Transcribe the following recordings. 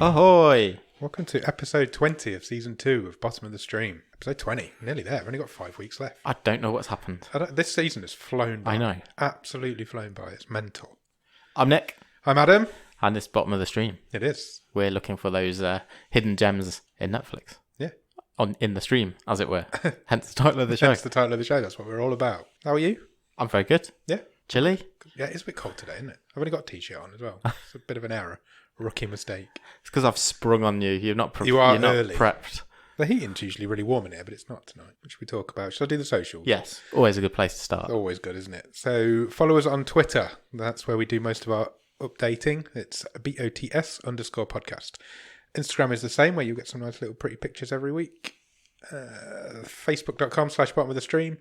Ahoy! Welcome to episode 20 of season 2 of Bottom of the Stream. Episode 20, nearly there. We've only got 5 weeks left. I don't know what's happened. This season has flown by. I know. Absolutely flown by. It's mental. I'm Nick, I'm Adam. and this Bottom of the Stream. It is. We're looking for those hidden gems in Netflix. Yeah. In the stream, as it were. Hence the title of the show. That's the title of the show. That's what we're all about. How are you? I'm very good. Yeah. Chilly? Yeah, it's a bit cold today, isn't it? I've only got a t-shirt on as well. It's a bit of an error. Rookie mistake. It's because I've sprung on you. You're not You are you're not early. prepped. The heating's usually really warm in here, but it's not tonight. What should we talk about? Should I do the socials? Yes. Always a good place to start. Always good, isn't it? So follow us on Twitter. That's where we do most of our updating. It's BOTS_podcast. Instagram is the same, where you get some nice little pretty pictures every week. Facebook.com/bottom of the stream.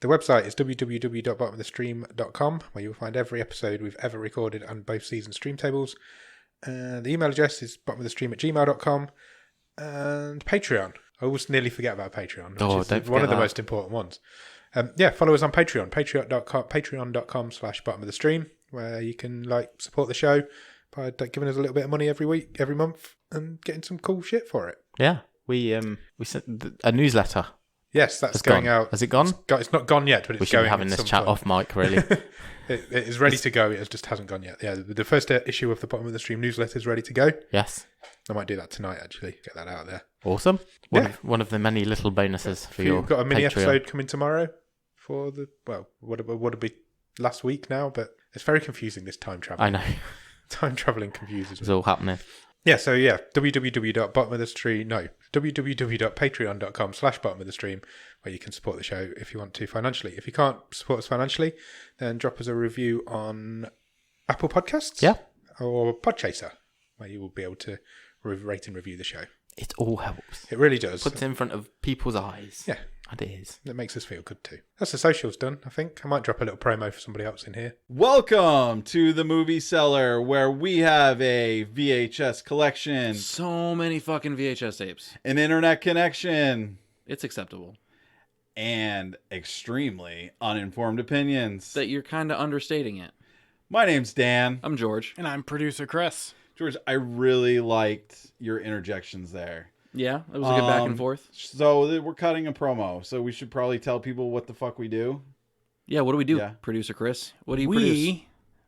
The website is www.bottomofthestream.com, where you'll find every episode we've ever recorded and both season stream tables. The email address is bottomofthestream@gmail.com. And Patreon. I always nearly forget about Patreon, which is one of the most important ones. Follow us on Patreon, patreon.com/bottomofthestream, where you can support the show by giving us a little bit of money every week, every month, and getting some cool shit for it. Yeah. We sent a newsletter. Yes, that's going out. Has it gone? It's not gone yet, but it's going. We should be having this chat off mic, really. It is ready to go. It just hasn't gone yet. Yeah, the first issue of the Bottom of the Stream newsletter is ready to go. Yes. I might do that tonight, actually. Get that out there. Awesome. One of the many little bonuses for your We've got a mini Patreon. episode coming tomorrow for would be last week now, but it's very confusing, this time travel. I know. Time traveling confuses It's me. all happening. Yeah, so www.patreon.com/bottomofthestream, where you can support the show if you want to financially. If you can't support us financially, then drop us a review on Apple Podcasts. Yeah. Or Podchaser, where you will be able to rate and review the show. It all helps. It really does. Puts it in front of people's eyes. Yeah. And it is. It makes us feel good too. That's the socials done, I think. I might drop a little promo for somebody else in here. Welcome to the Movie Cellar, where we have a VHS collection, So many fucking VHS tapes. an internet connection, It's acceptable. and extremely uninformed opinions. That you're kind of understating it. My name's Dan. I'm George. And I'm producer Chris. George, I really liked your interjections there. Yeah, it was a good back and forth. So we're cutting a promo, so we should probably tell people what the fuck we do. Yeah, what do we do, Yeah. Producer Chris? What do you produce? We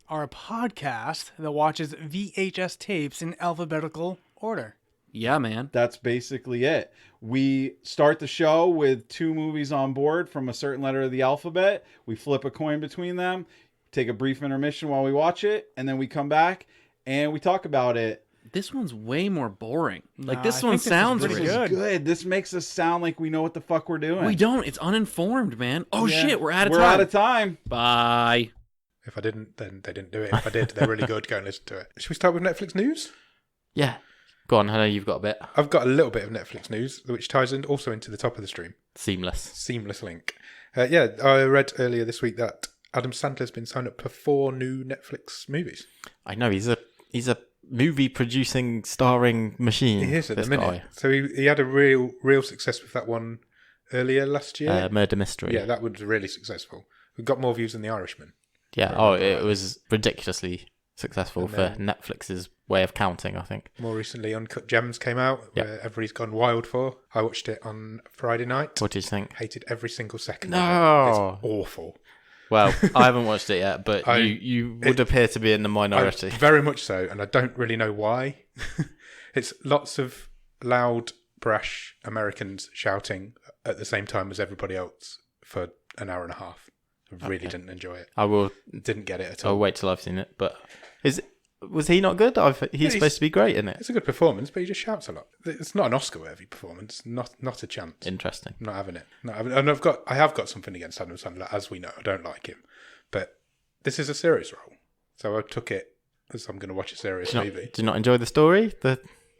are a podcast that watches VHS tapes in alphabetical order. Yeah, man. That's basically it. We start the show with 2 movies on board from a certain letter of the alphabet. We flip a coin between them, take a brief intermission while we watch it, and then we come back and we talk about it. This one's way more boring. Like, Nah, this I one think this is sounds pretty really good. Good. This makes us sound like we know what the fuck we're doing. We don't. It's uninformed, man. Oh, Yeah. shit. We're out of We're time. out of time. Bye. If I didn't, then they didn't do it. If I did, they're really good. Go and listen to it. Should we start with Netflix news? Yeah. Go on, I know you've got a bit. I've got a little bit of Netflix news, which ties in also into the top of the stream. Seamless. Seamless link. I read earlier this week that Adam Sandler's been signed up for 4 new Netflix movies. I know, he's a movie producing, starring machine. He is at the this minute. guy. So he had a real success with that one earlier last year. Murder Mystery. Yeah, that was really successful. We got more views than The Irishman. Yeah. Oh, it was ridiculously successful And for then- Netflix's way of counting, I think. More recently, Uncut Gems came out, where everybody's gone wild for. I watched it on Friday night. What do you think? Hated every single second No. of it. It's awful. Well, I haven't watched it yet, but you would appear to be in the minority. Very much so, and I don't really know why. It's lots of loud, brash Americans shouting at the same time as everybody else for an hour and a half. I really didn't enjoy it. I will. Didn't get it at I'll all. wait till I've seen it. But was he not good? He's supposed to be great in it. It's a good performance, but he just shouts a lot. It's not an Oscar-worthy performance. Not a chance. Interesting. I'm not having it. And I have got something against Adam Sandler, as we know. I don't like him, but this is a serious role, so I took it as I'm going to watch a serious movie. Do you not enjoy the story?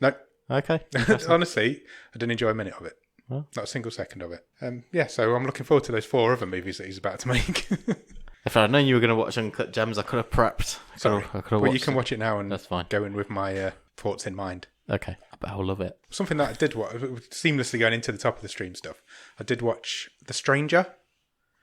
No, Okay. honestly, I didn't enjoy a minute of it. Well. Not a single second of it. So I'm looking forward to those 4 other movies that he's about to make. If I'd known you were going to watch Uncut Gems, I could have prepped. Sorry, I could have well, watched you can it. watch it now and That's fine. go in with my thoughts in mind. Okay. I bet I'll love it. Something that I did watch, seamlessly going into the top of the stream stuff. I did watch The Stranger.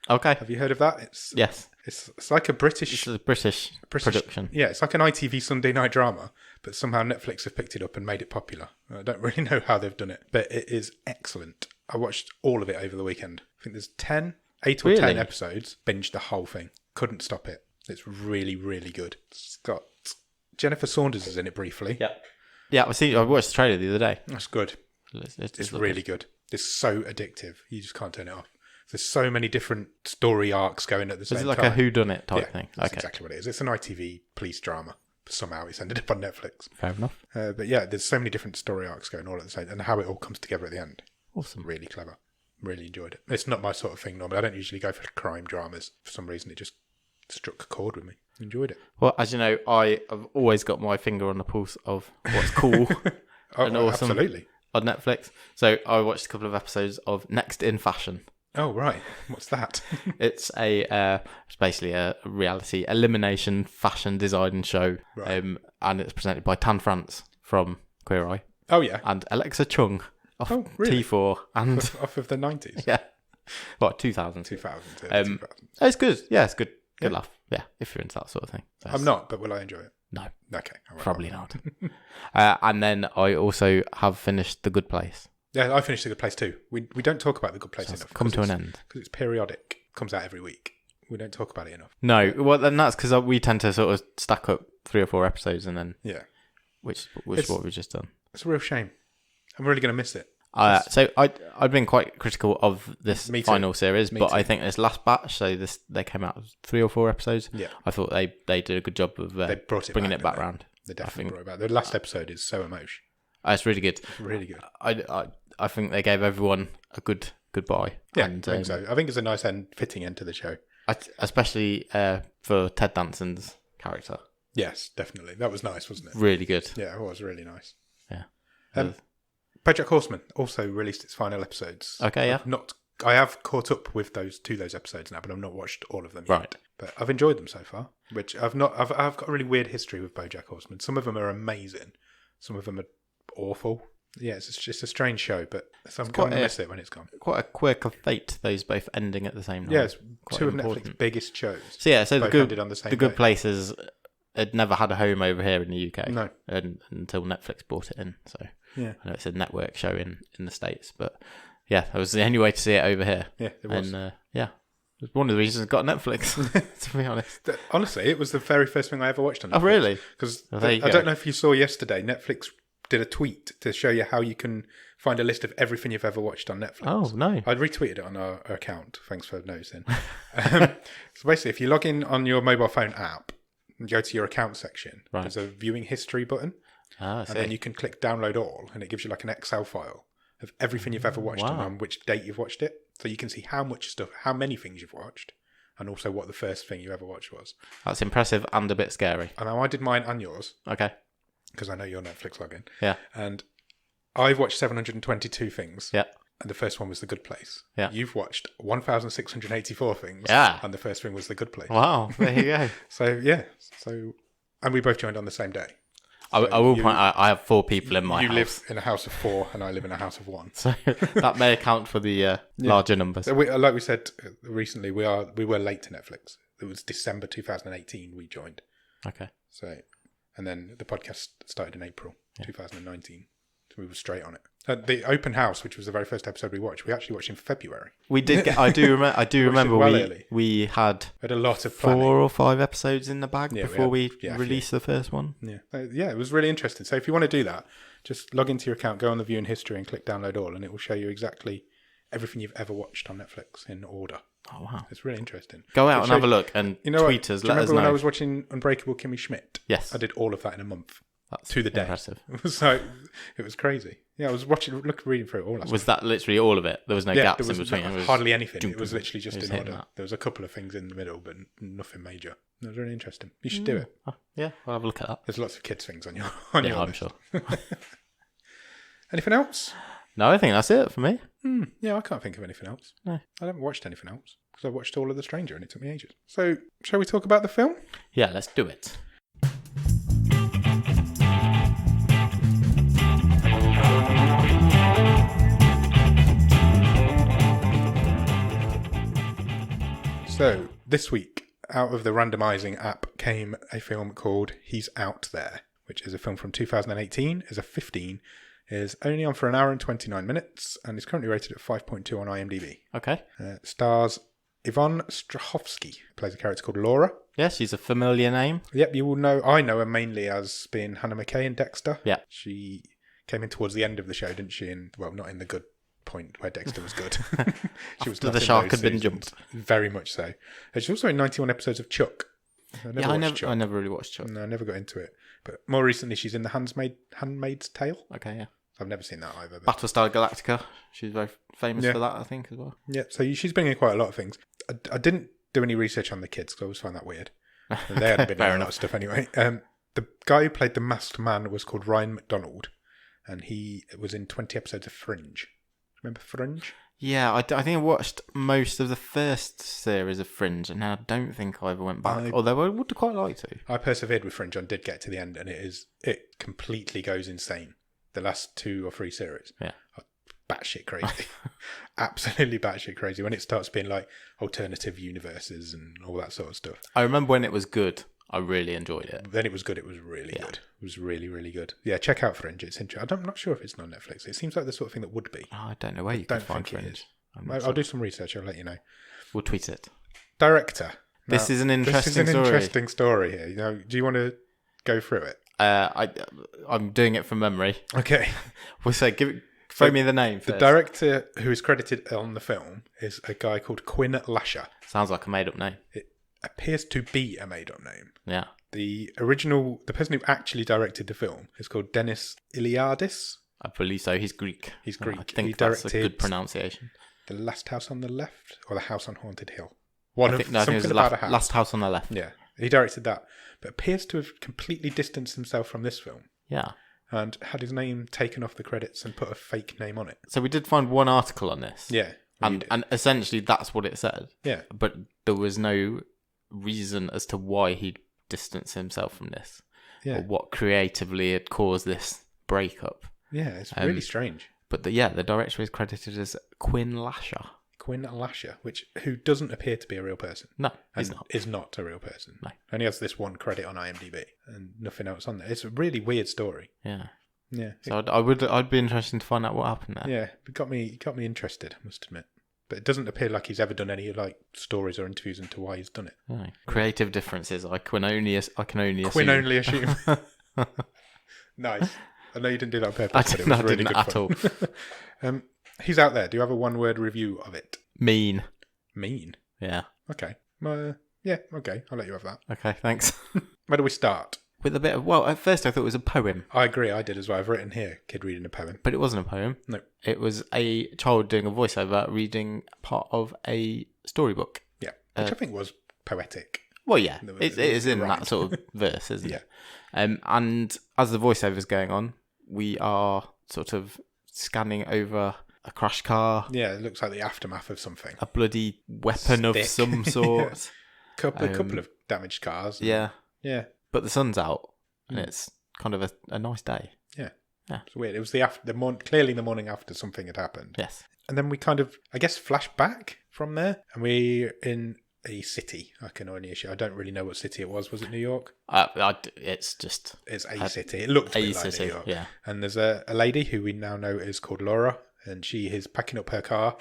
Okay. Have you heard of that? Yes. It's like a British It's a British production. Yeah, it's like an ITV Sunday night drama, but somehow Netflix have picked it up and made it popular. I don't really know how they've done it, but it is excellent. I watched all of it over the weekend. I think there's 8 or 10 episodes. Binged the whole thing. Couldn't stop it. It's really, really good. It's got Jennifer Saunders is in it briefly. Yeah. Yeah, I watched the trailer the other day. That's good. It's really good. It's so addictive. You just can't turn it off. There's so many different story arcs going at the same time. Is it like a whodunit type thing? That's exactly what it is. It's an ITV police drama. Somehow it's ended up on Netflix. Fair enough. But yeah, there's so many different story arcs going all at the same time, and how it all comes together at the end. Awesome. Really clever. Really enjoyed it. It's not my sort of thing normally. I don't usually go for crime dramas. For some reason, it just struck a chord with me. Enjoyed it. Well, as you know, I have always got my finger on the pulse of what's cool and awesome absolutely. On Netflix. So I watched a couple of episodes of Next in Fashion. Oh, right. What's that? It's basically a reality elimination fashion design show. Right. And it's presented by Tan France from Queer Eye. Oh, yeah. And Alexa Chung of really? T4. And off of the 90s? Yeah. What, 2000? 2000. It's good. Yeah, it's good. Good laugh. Yeah, if you're into that sort of thing. I'm not, but will I enjoy it? No. Okay. Probably not. And then I also have finished The Good Place. Yeah, I finished The Good Place too. We don't talk about The Good Place enough. Come to an end. Because it's periodic. Comes out every week. We don't talk about it enough. No, well, then that's because we tend to sort of stack up 3 or 4 episodes and then... Yeah. Which is what we've just done. It's a real shame. I'm really going to miss it. So I've been quite critical of this final series, but I think this last batch, so they came out with 3 or 4 episodes. Yeah. I thought they did a good job of bringing it back round. They definitely brought it back. The last episode is so emotional. It's really good. It's really good. I think they gave everyone a good goodbye. Yeah, and, I think so. I think it's a nice fitting end to the show. Especially for Ted Danson's character. Yes, definitely. That was nice, wasn't it? Really good. Yeah, it was really nice. Yeah. BoJack Horseman also released its final episodes. Okay, yeah. I have caught up with those episodes now, but I've not watched all of them yet. Right. But I've enjoyed them so far. Which I've got a really weird history with BoJack Horseman. Some of them are amazing. Some of them are awful. Yeah, it's just a strange show, but I'm going to miss it when it's gone. Quite a quirk of fate, those both ending at the same time. Yeah, it's quite 2 important. of Netflix's biggest shows. So yeah, so both ended on the same The Good day. Places had never had a home over here in the UK. No. Until Netflix brought it in. So Yeah. I know it's a network show in the States, but yeah, that was the only way to see it over here. Yeah, it was. And yeah, it was one of the reasons I got Netflix, to be honest. Honestly, it was the very first thing I ever watched on Netflix. Oh, really? Because Well, there you I go. don't know if you saw yesterday, Netflix did a tweet to show you how you can find a list of everything you've ever watched on Netflix. Oh, no. I retweeted it on our account. Thanks for noticing. So basically, if you log in on your mobile phone app and go to your account section, there's a viewing history button. I see. And then you can click download all, and it gives you like an Excel file of everything you've ever watched and on which date you've watched it. So you can see how many things you've watched, and also what the first thing you ever watched was. That's impressive and a bit scary. And now I did mine and yours, Okay. because I know your Netflix login. Yeah. And I've watched 722 things. Yeah. And the first one was The Good Place. Yeah. You've watched 1,684 things. Yeah. And the first thing was The Good Place. Wow. There you go. So, yeah. And we both joined on the same day. I will point out I have 4 people in my house. You live in a house of 4 and I live in a house of 1. So that may account for the larger numbers. So like we said recently, we were late to Netflix. It was December 2018 we joined. Okay. So, and then the podcast started in April 2019. So we were straight on it. The open house, which was the very first episode we actually watched in February. We did get. I do remember. We had a lot of planning. 4 or 5 episodes in the bag before we released the first one. Yeah, it was really interesting. So if you want to do that, just log into your account, go on the viewing history, and click download all, and it will show you exactly everything you've ever watched on Netflix in order. Oh wow, it's really interesting. Go out and have a look and tweet us. Let us know. Remember when I was watching Unbreakable Kimmy Schmidt? Yes, I did all of that in a month. That's to the day. Impressive. So it was crazy. Yeah, I was reading through it all. Was that literally all of it? There was no gaps in between. There was hardly anything. It was literally just in order. There was a couple of things in the middle, but nothing major. It was really interesting. You should do it. Yeah, I'll have a look at that. There's lots of kids things on your I'm list. sure. Anything else? No, I think that's it for me. Yeah, I can't think of anything else. No, I haven't watched anything else because I watched all of The Stranger and it took me ages. So, shall we talk about the film? Yeah, let's do it. So, this week, out of the randomizing app came a film called He's Out There, which is a film from 2018, is a 15, is only on for an hour and 29 minutes, and is currently rated at 5.2 on IMDb. Okay. Stars Yvonne Strahovski, who plays a character called Laura. Yeah, she's a familiar name. Yep, you will know. I know her mainly as being Hannah McKay in Dexter. Yeah. She came in towards the end of the show, didn't she? Well, not in the good point where Dexter was good. She was After not the in shark those had been seasons. jumped. Very much so. She's also in 91 episodes of Chuck. I never really watched Chuck. No, I never got into it. But more recently, she's in The Handmaid's Tale. Okay, yeah. I've never seen that either. But... Battlestar Galactica. She's very famous for that, I think, as well. Yeah, so she's been in quite a lot of things. I didn't do any research on the kids because I always find that weird. They hadn't been in a lot of stuff anyway. The guy who played the masked man was called Ryan McDonald, and he was in 20 episodes of Fringe. Remember Fringe? Yeah, I think I watched most of the first series of Fringe, and I don't think I ever went back. Although I would quite like to. I persevered with Fringe and did get to the end, and it completely goes insane. The last 2 or 3 series. Yeah. Are batshit crazy. Absolutely batshit crazy. When it starts being like alternative universes and all that sort of stuff. I remember when it was good. I really enjoyed it. Then it was good. It was really good. It was really, really good. Yeah, check out Fringe. It's interesting. I'm not sure if it's on Netflix. It seems like the sort of thing that would be. Oh, I don't know where you can find Fringe. I'll do some research. I'll let you know. We'll tweet it. Director. This is an interesting story. Interesting story here. You know, do you want to go through it? I'm doing it from memory. Okay. We'll say, throw me the name first. The director who is credited on the film is a guy called Quinn Lasher. Sounds like a made-up name. It appears to be a made-up name. Yeah. The person who actually directed the film is called Dennis Iliadis. I believe so. He's Greek. He's Greek. I think he that's directed a good pronunciation. The Last House on the Left or The House on Haunted Hill. I think it was Last House on the Left. Yeah, he directed that, but appears to have completely distanced himself from this film. Yeah. And had his name taken off the credits and put a fake name on it. So we did find one article on this. Yeah. And essentially that's what it said. Yeah. But there was no reason as to why he'd distanced himself from this. Yeah. Or what creatively had caused this breakup. Yeah, it's really strange. But the director is credited as Quinn Lasher. Quinn Lasher, who doesn't appear to be a real person. No, he's not. Is not a real person. No. Only has this one credit on IMDb and nothing else on there. It's a really weird story. Yeah. Yeah. So I'd be interested to find out what happened there. Yeah, it got me interested, I must admit. But it doesn't appear like he's ever done any stories or interviews into why he's done it. No. Creative differences. I can only assume. Quinn only assume. Nice. I know you didn't do that on purpose. I didn't at all. He's Out There. Do you have a one-word review of it? Mean. Mean? Yeah. Okay. Yeah, okay. I'll let you have that. Okay, thanks. Where do we start? With a bit of... Well, at first I thought it was a poem. I agree. I did as well. I've written here, kid reading a poem. But it wasn't a poem. No. It was a child doing a voiceover reading part of a storybook. Yeah, which I think was poetic. Well, yeah. It is in that sort of verse, isn't it? And as the voiceover's going on, we are sort of scanning over a crash car. Yeah, it looks like the aftermath of something. A bloody weapon of some sort. A couple of damaged cars. Yeah. Yeah. But the sun's out, and it's kind of a nice day. Yeah. Yeah. It's weird. It was clearly the morning after something had happened. Yes. And then we kind of, I guess, flash back from there, and we're in a city. I can only issue. I don't really know what city it was. Was it New York? It's a city. It looked a bit like city, New York. Yeah. And there's a lady who we now know is called Laura, and she is packing up her car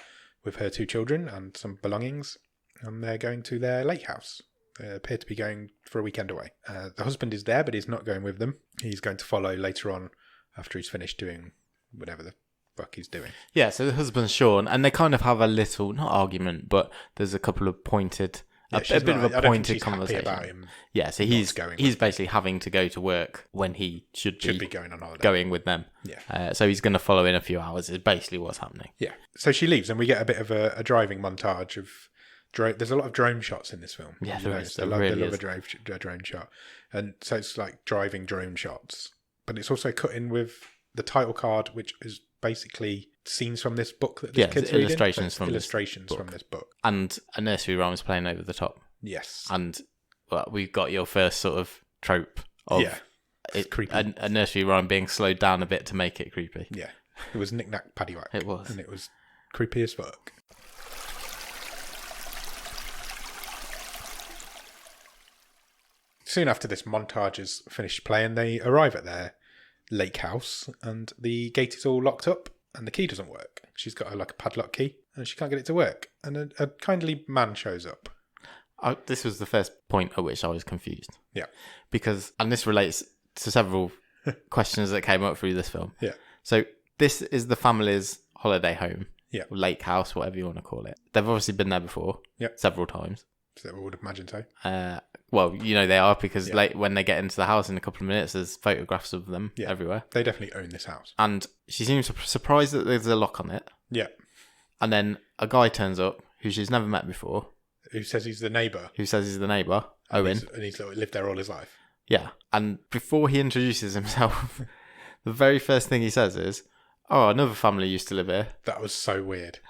with her 2 children and some belongings, and they're going to their lake house. They appear to be going for a weekend away. The husband is there, but he's not going with them. He's going to follow later on after he's finished doing whatever the fuck he's doing. Yeah, so the husband's Sean, and they kind of have a little, not argument, but there's a couple of pointed, a bit of a pointed conversation. About him. Yeah, so he's basically having to go to work when he should be going on holiday, going with them. Yeah. So he's going to follow in a few hours. Is basically what's happening. Yeah. So she leaves, and we get a bit of a driving montage of. There's a lot of drone shots in this film. Yeah, there is. They love a drone shot, and so it's like driving drone shots. But it's also cut in with the title card, which is basically scenes from this book that this kid's reading. Illustrations from this book, and a nursery rhyme is playing over the top. Yes, and we've got your first sort of trope of creepy. A nursery rhyme being slowed down a bit to make it creepy. Yeah, it was Knick Knack Paddywhack. It was, and it was creepy as fuck. Soon after this montage is finished playing, they arrive at their lake house and the gate is all locked up and the key doesn't work. She's got a padlock key and she can't get it to work. And a kindly man shows up. This was the first point at which I was confused. Yeah. Because, and this relates to several questions that came up through this film. Yeah. So this is the family's holiday home. Yeah. Lake house, whatever you want to call it. They've obviously been there before. Yeah. Several times. So I would imagine so. Well, they are because when they get into the house in a couple of minutes, there's photographs of them everywhere. They definitely own this house. And she seems surprised that there's a lock on it. Yeah. And then a guy turns up who she's never met before. Who says he's the neighbour. Owen. And he's lived there all his life. Yeah. And before he introduces himself, the very first thing he says is, "Oh, another family used to live here." That was so weird.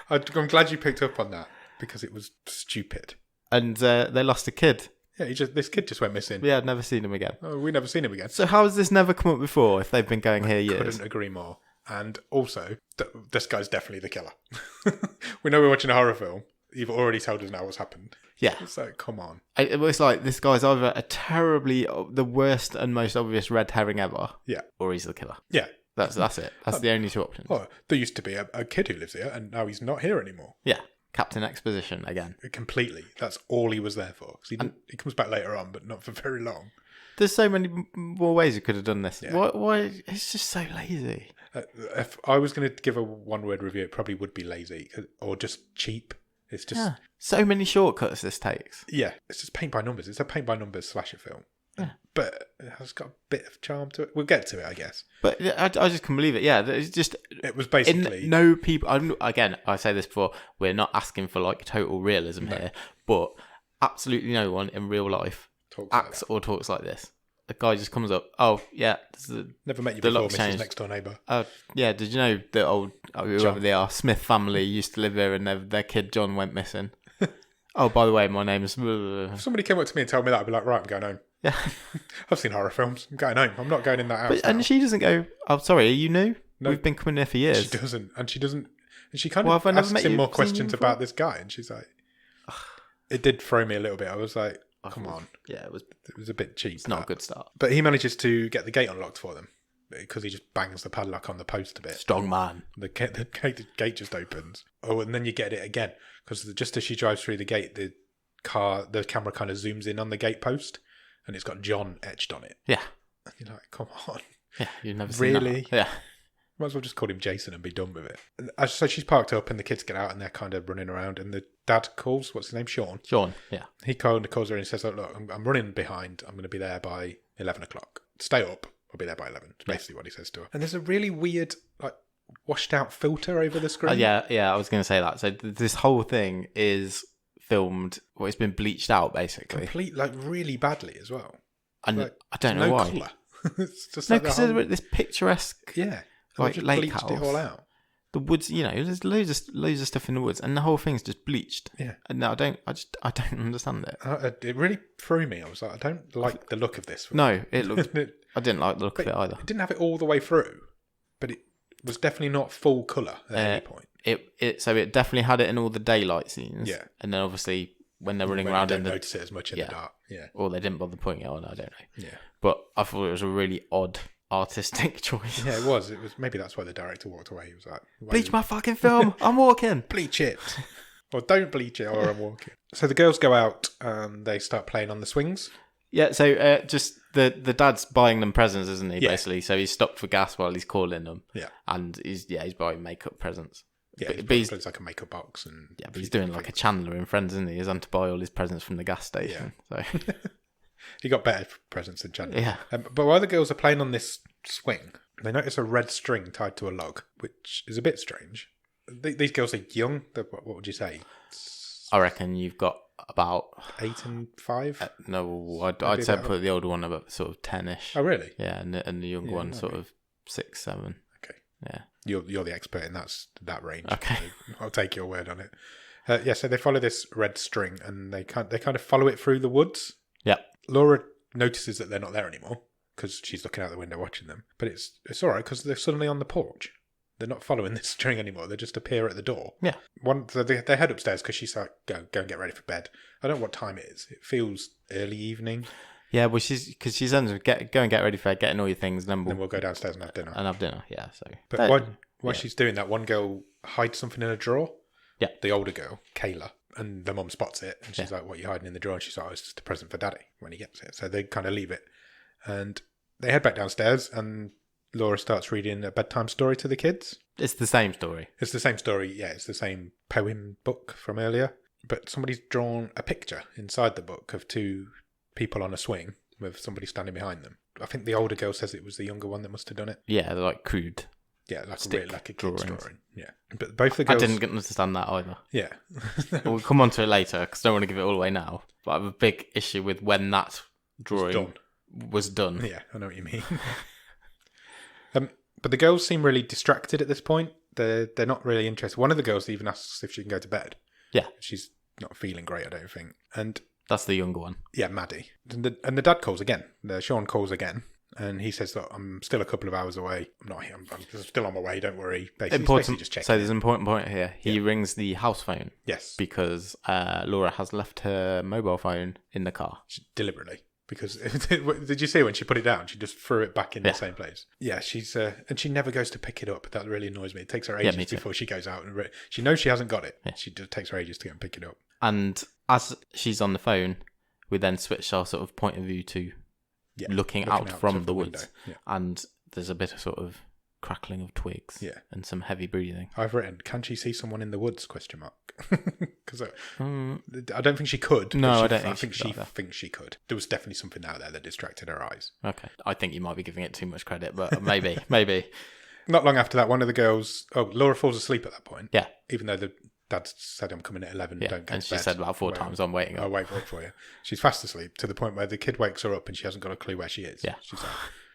I'm glad you picked up on that because it was stupid. And they lost a kid. Yeah, this kid just went missing. Yeah, I'd never seen him again. Oh, we never seen him again. So how has this never come up before if they've been going here years? Couldn't agree more. And also, this guy's definitely the killer. We know we're watching a horror film. You've already told us now what's happened. Yeah. So, come on. It looks like this guy's either the worst and most obvious red herring ever. Yeah. Or he's the killer. Yeah. That's it. That's the only two options. Well, there used to be a kid who lives here, and now he's not here anymore. Yeah. Captain Exposition again. Completely. That's all he was there for. Because he comes back later on, but not for very long. There's so many more ways you could have done this. Yeah. Why? It's just so lazy. If I was going to give a one-word review, it probably would be lazy or just cheap. It's just so many shortcuts this takes. Yeah, it's just paint by numbers. It's a paint by numbers slasher film, but it has got a bit of charm to it. We'll get to it, I guess. But I just couldn't believe it. Yeah, it's just it was basically no people. Again, I say this before. We're not asking for like total realism here, but absolutely no one in real life acts or talks like this. The guy just comes up. Oh yeah, never met you before, Mrs. Next Door Neighbour. Yeah, did you know the old whoever they are, Smith family used to live here, and their kid John went missing. Oh, by the way, my name's. If somebody came up to me and told me that, I'd be like, right, I'm going home. Yeah, I've seen horror films. I'm going home. I'm not going in that house. And she doesn't go. Oh, sorry, are you new? No, we've been coming here for years. She doesn't, and she kind of asks him more questions about this guy, and she's like, it did throw me a little bit. I was like, come on. Yeah, it was a bit cheap. It's not a good start. But he manages to get the gate unlocked for them because he just bangs the padlock on the post a bit. Strong man. The gate just opens. Oh, and then you get it again because just as she drives through the gate, the camera kind of zooms in on the gate post and it's got John etched on it. Yeah. And you're like, come on. Yeah, you've never seen that. Really? Yeah. Might as well just call him Jason and be done with it. So she's parked up and the kids get out and they're kind of running around and the dad calls, what's his name? Sean, yeah. He calls her and he says, look, I'm running behind. I'm going to be there by 11 o'clock. Stay up. I'll be there by 11. It's basically what he says to her. And there's a really weird, washed out filter over the screen. Yeah, I was going to say that. So this whole thing is filmed, it's been bleached out basically. Really badly as well. And I don't know why. Colour. It's just because there's this picturesque... Yeah. Lake house. It all out. The woods, there's loads of stuff in the woods, and the whole thing's just bleached. Yeah, and I don't understand it. It really threw me. I was like, I don't like the look of this. No, it looked. I didn't like the look of it either. It didn't have it all the way through, but it was definitely not full colour at any point. It definitely had it in all the daylight scenes. Yeah, and then obviously when they're running around, don't notice it as much in the dark. Yeah, or they didn't bother putting it on. I don't know. Yeah, but I thought it was a really odd artistic choice. Yeah, it was. Maybe that's why the director walked away. He was like, bleach my fucking film. I'm walking. Bleach it. Or don't bleach it or I'm walking. So the girls go out and they start playing on the swings. Yeah, so just the dad's buying them presents, isn't he, basically? So he's stopped for gas while he's calling them. Yeah. And he's buying makeup presents. Yeah, he's like a makeup box. But he's doing like a Chandler in Friends, isn't he? He's on to buy all his presents from the gas station. Yeah. So... He got better presents than Chandler. Yeah. But while the girls are playing on this swing, they notice a red string tied to a log, which is a bit strange. These girls are young. What would you say? I reckon you've got about 8 and 5. No, I'd say put the older one about sort of 10ish. Oh, really? Yeah, and the younger one sort of 6, 7. Okay. Yeah. You're the expert in that range. Okay. So I'll take your word on it. So they follow this red string and they kind of follow it through the woods. Yeah. Laura notices that they're not there anymore because she's looking out the window watching them. But it's all right because they're suddenly on the porch. They're not following this string anymore. They just appear at the door. Yeah. So they head upstairs because she's like, go and get ready for bed. I don't know what time it is. It feels early evening. Yeah, well, she's saying, go and get ready for bed, getting all your things, and Then we'll go downstairs and have dinner. Yeah, so. But while she's doing that, one girl hides something in a drawer. Yeah. The older girl, Kayla. And the mum spots it. And she's like, what are you hiding in the drawer? And she's like, oh, it's just a present for Daddy when he gets it. So they kind of leave it. And they head back downstairs and Laura starts reading a bedtime story to the kids. It's the same story. It's the same story, yeah. It's the same poem book from earlier. But somebody's drawn a picture inside the book of two people on a swing with somebody standing behind them. I think the older girl says it was the younger one that must have done it. Yeah, they're like crude. Yeah, Stick like a kid's drawings. drawing. Yeah. But both the girls... I didn't understand that either. Yeah. We'll come on to it later because I don't want to give it all away now. But I have a big issue with when that drawing was done. Yeah, I know what you mean. But the girls seem really distracted at this point. They're not really interested. One of the girls even asks if she can go to bed. Yeah. She's not feeling great, I don't think. And that's the younger one. Yeah, Maddie. And the dad calls again. Sean calls again. And he says that I'm still a couple of hours away. I'm not here. I'm still on my way. Don't worry. Basically just checking. So there's an important point here. He rings the house phone. Yes. Because Laura has left her mobile phone in the car. Deliberately. Because did you see when she put it down? She just threw it back in the same place. Yeah, she's and she never goes to pick it up. That really annoys me. It takes her ages before she goes out and she knows she hasn't got it. Yeah. She just takes her ages to go and pick it up. And as she's on the phone, we then switch our sort of point of view to looking out from the woods, and there's a bit of sort of crackling of twigs, and some heavy breathing. I've written, "Can she see someone in the woods?" Because I don't think she could. No, I don't think she thinks she could. There was definitely something out there that distracted her eyes. Okay, I think you might be giving it too much credit, but maybe. Not long after that, one of the girls, Laura falls asleep at that point. Yeah, even though the dad said, "I'm coming at 11." Don't go to bed. And she said about 4 times, "I'm waiting up. I'll wait for you." She's fast asleep to the point where the kid wakes her up and she hasn't got a clue where she is. Yeah, she's like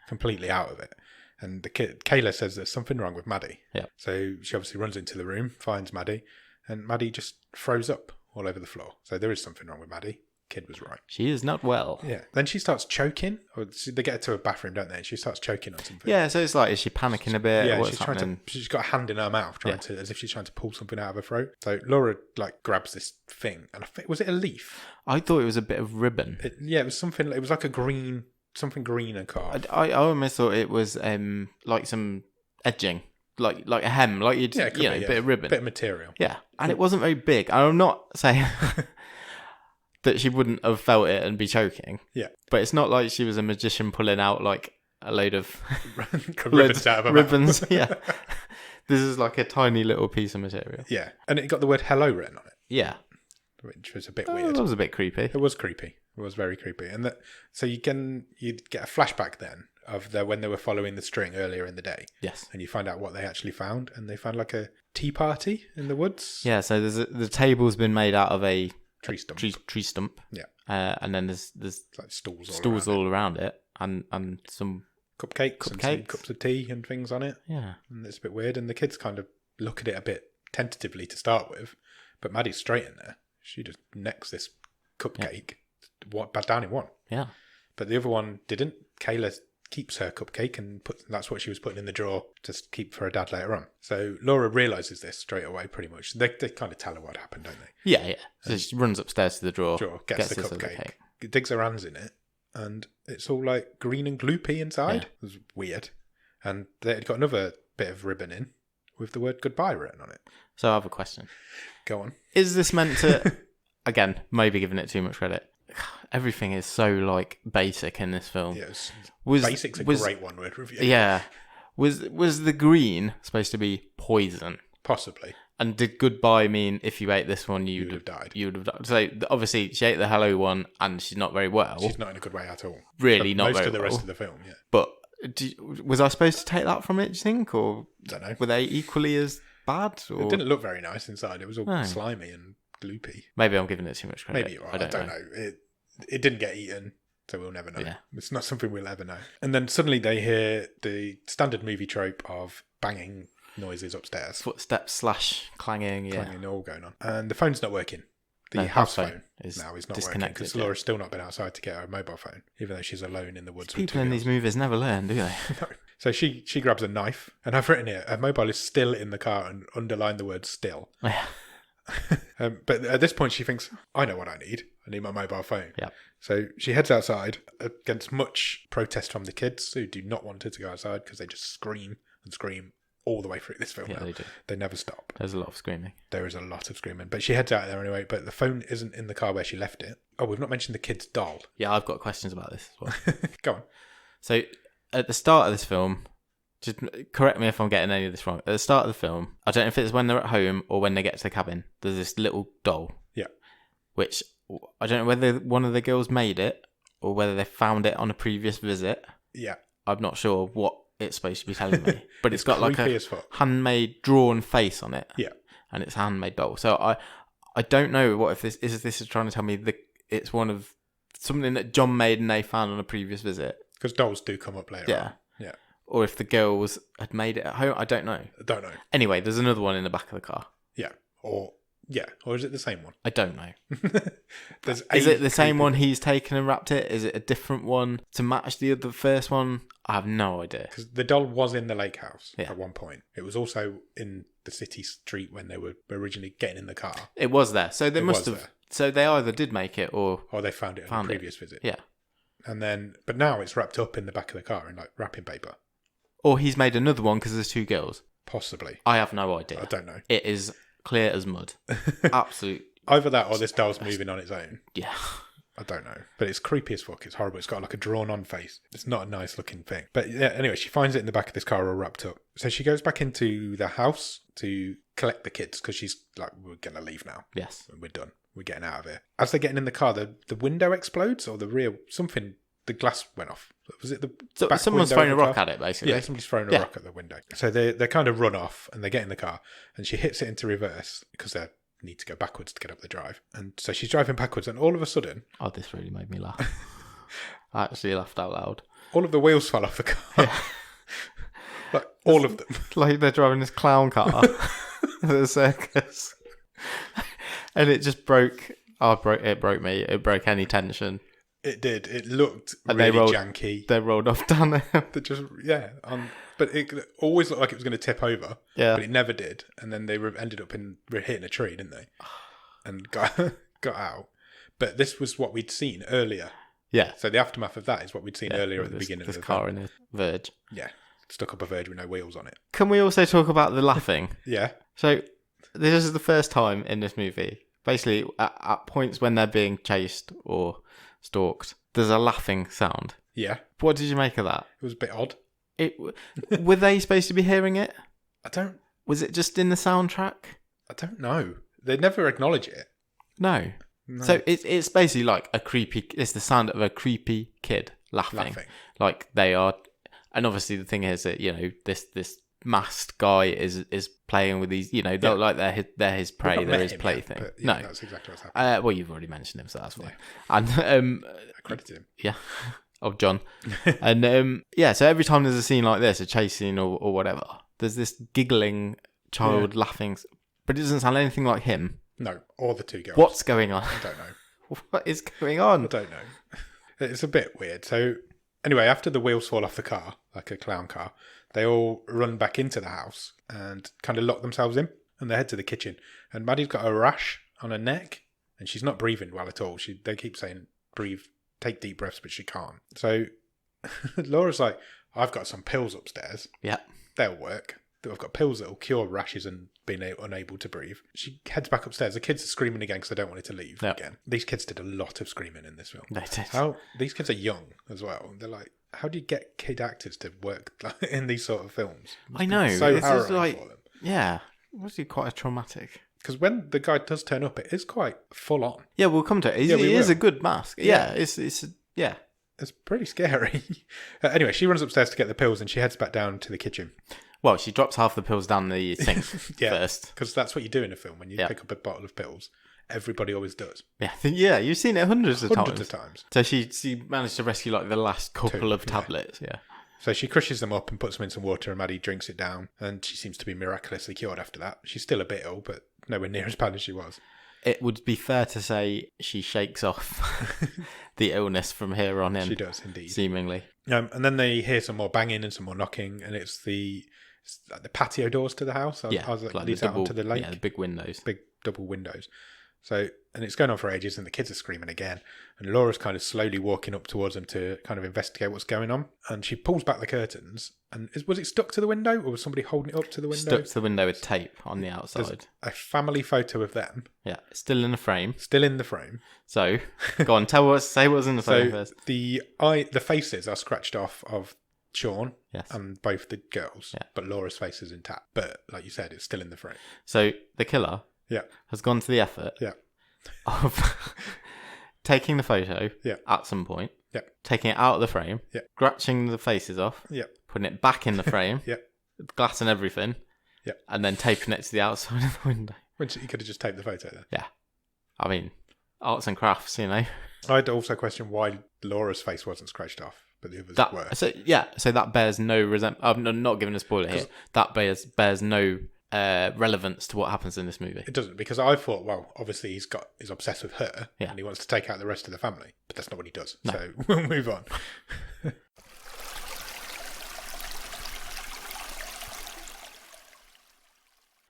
completely out of it. And the kid, Kayla, says there's something wrong with Maddie. Yeah. So she obviously runs into the room, finds Maddie, and Maddie just froze up all over the floor. So there is something wrong with Maddie. Kid was right. She is not well. Yeah. Then she starts choking. Or they get her to a bathroom, don't they? She starts choking on something. Yeah. So it's like, is she panicking a bit? Yeah. What's she's trying to. She's got a hand in her mouth, as if she's trying to pull something out of her throat. So Laura grabs this thing, and I think, was it a leaf? I thought it was a bit of ribbon. It was something. It was like a green. Something green and carved. I almost thought it was like some edging, like a hem, like you'd a bit of ribbon, bit of material. Yeah, and it wasn't very big. I'm not saying that she wouldn't have felt it and be choking. Yeah, but it's not like she was a magician pulling out like a load of ribbons out of her ribbons. Yeah, this is like a tiny little piece of material. Yeah, and it got the word "hello" written on it. Yeah, which was a bit weird. It was a bit creepy. It was creepy. It was very creepy, and so you'd get a flashback then of when they were following the string earlier in the day. Yes, and you find out what they actually found, and they found like a tea party in the woods. Yeah, so the table's been made out of a tree stump. Tree stump. Yeah, and then there's like stools all around it, and some cupcakes, and some cups of tea and things on it. Yeah, and it's a bit weird, and the kids kind of look at it a bit tentatively to start with, but Maddie's straight in there. She just necks this cupcake. Yeah. Down in one. Yeah. But the other one didn't. Kayla keeps her cupcake and that's what she was putting in the drawer to keep for her dad later on. So Laura realises this straight away pretty much. They kind of tell her what happened, don't they? Yeah. So she runs upstairs to the drawer, gets the cupcake, digs her hands in it, and it's all like green and gloopy inside. Yeah. It was weird. And they'd got another bit of ribbon in with the word goodbye written on it. So I have a question. Go on. Is this meant to, again, maybe giving it too much credit, everything is so basic in this film. Yes, basic's a great one-word review. Yeah, was the green supposed to be poison? Possibly. And did goodbye mean if you ate this one you'd have died? You would have died. So obviously she ate the hello one, and she's not very well. She's not in a good way at all. Really, but not most very of the well. rest of the film. Yeah, but was I supposed to take that from it? Do you think, or don't know? Were they equally as bad? Or? It didn't look very nice inside. It was all slimy and gloopy. Maybe I'm giving it too much credit. Maybe you're right. I don't know. It didn't get eaten, so we'll never know. Yeah. It's not something we'll ever know. And then suddenly they hear the standard movie trope of banging noises upstairs. Footsteps / clanging, all going on. And the phone's not working. The house phone is now is not working disconnected. because Laura's still not been outside to get her mobile phone, even though she's alone in the woods. People in these movies never learn, do they? No. So she grabs a knife, and I've written here, her mobile is still in the car, and underlined the word still. But at this point she thinks, I know what I need my mobile phone. Yeah. So she heads outside against much protest from the kids who do not want her to go outside because they just scream and scream all the way through this film. Yeah, now. they do. They never stop. There's a lot of screaming. There is a lot of screaming, but she heads out there anyway. But the phone isn't in the car where she left it. Oh, we've not mentioned the kid's doll. Yeah, I've got questions about this as well. Go on. So at the start of this film, just correct me if I'm getting any of this wrong. At the start of the film, I don't know if it's when they're at home or when they get to the cabin, there's this little doll. Yeah. Which I don't know whether one of the girls made it or whether they found it on a previous visit. Yeah. I'm not sure what it's supposed to be telling me. But it's got like a handmade drawn face on it. Yeah. And it's a handmade doll. So I don't know what if this is trying to tell me it's one of something that John made and they found on a previous visit. Because dolls do come up later on. Yeah. Or if the girls had made it at home. I don't know. Anyway, there's another one in the back of the car. Yeah. Or is it the same one? I don't know. Is it the same one he's taken and wrapped it? Is it a different one to match the first one? I have no idea. Because the doll was in the lake house at one point. It was also in the city street when they were originally getting in the car. It was there. So they must have. So they either did make it or they found it on a previous visit. Yeah. And then, but now it's wrapped up in the back of the car in like wrapping paper. Or he's made another one because there's two girls. Possibly. I have no idea. I don't know. It is clear as mud. Absolute. Either that or this doll's moving on its own. Yeah. I don't know. But it's creepy as fuck. It's horrible. It's got like a drawn-on face. It's not a nice looking thing. But yeah, anyway, she finds it in the back of this car all wrapped up. So she goes back into the house to collect the kids because she's like, we're going to leave now. Yes. We're done. We're getting out of here. As they're getting in the car, the window explodes or the rear, the glass went off. Was it the back someone's throwing a rock at it, basically. Yeah, somebody's throwing a rock at the window. So they kind of run off and they get in the car and she hits it into reverse because they need to go backwards to get up the drive. And so she's driving backwards and all of a sudden... Oh, this really made me laugh. I actually laughed out loud. All of the wheels fell off the car. Yeah. Like, all of them. Like they're driving this clown car at the circus. And it just broke... It broke me. It broke any tension. It did. It looked really janky. They rolled off down there. But it always looked like it was going to tip over. Yeah. But it never did. And then they ended up hitting a tree, didn't they? And got out. But this was what we'd seen earlier. Yeah. So the aftermath of that is what we'd seen earlier at the beginning of the car film. in a verge. Yeah. Stuck up a verge with no wheels on it. Can we also talk about the laughing? Yeah. So this is the first time in this movie. Basically, at points when they're being chased or stalked, there's a laughing sound. Yeah. What did you make of that? It was a bit odd. Were they supposed to be hearing it? Was it just in the soundtrack? I don't know. They never acknowledge it. No. So it's basically like it's the sound of a creepy kid laughing. Like they are, and obviously the thing is that, you know, this masked guy is playing with these, you know, like they're his prey, they're his plaything. No, that's exactly what's happening. Well, you've already mentioned him, so that's fine. Yeah. And I credited him. Yeah, of John. And so every time there's a scene like this, a chase scene or whatever, there's this giggling child laughing, but it doesn't sound anything like him. No, or the two girls. What's going on? I don't know. What is going on? I don't know. It's a bit weird. So anyway, after the wheels fall off the car, like a clown car, they all run back into the house and kind of lock themselves in, and they head to the kitchen. And Maddie's got a rash on her neck, and she's not breathing well at all. They keep saying, breathe, take deep breaths, but she can't. So Laura's like, I've got some pills upstairs. Yeah. They'll work. I've got pills that will cure rashes and being unable to breathe. She heads back upstairs. The kids are screaming again because they don't want it to leave again. These kids did a lot of screaming in this film. They did. These kids are young as well. They're like, how do you get kid actors to work in these sort of films? I know. So harrowing for them. Yeah. It must be quite traumatic. Because when the guy does turn up, it is quite full on. Yeah, we'll come to it. It is a good mask. Yeah, it's It's pretty scary. Anyway, she runs upstairs to get the pills and she heads back down to the kitchen. Well, she drops half the pills down the sink first. Because that's what you do in a film. When you pick up a bottle of pills, everybody always does. Yeah, you've seen it hundreds of times. Hundreds of times. So she managed to rescue like the last couple of tablets, So she crushes them up and puts them in some water and Maddie drinks it down and she seems to be miraculously cured after that. She's still a bit ill, but nowhere near as bad as she was. it would be fair to say she shakes off the illness from here on in. She does, indeed. Seemingly. And then they hear some more banging and some more knocking, and it's like the patio doors to the house. Like leads out onto the lake. Yeah, the big windows. Big double windows. So, and it's going on for ages, and the kids are screaming again. And Laura's kind of slowly walking up towards them to kind of investigate what's going on. And she pulls back the curtains. And was it stuck to the window, or was somebody holding it up to the window? Stuck to the window with tape on the outside. There's a family photo of them. Yeah, still in the frame. Still in the frame. So, go on, say what's in the frame first. The faces are scratched off of Sean and both the girls, but Laura's face is intact. But like you said, it's still in the frame. So the killer has gone to the effort of taking the photo at some point, taking it out of the frame, scratching the faces off, putting it back in the frame, glass and everything, and then taping it to the outside of the window. Which you could have just taped the photo then. Yeah. I mean, arts and crafts, you know. I'd also question why Laura's face wasn't scratched off. But the others were. So that bears no I'm not giving a spoiler here. That bears no relevance to what happens in this movie. It doesn't, because I thought, well, obviously he's obsessed with her, and he wants to take out the rest of the family, but that's not what he does. No. So we'll move on.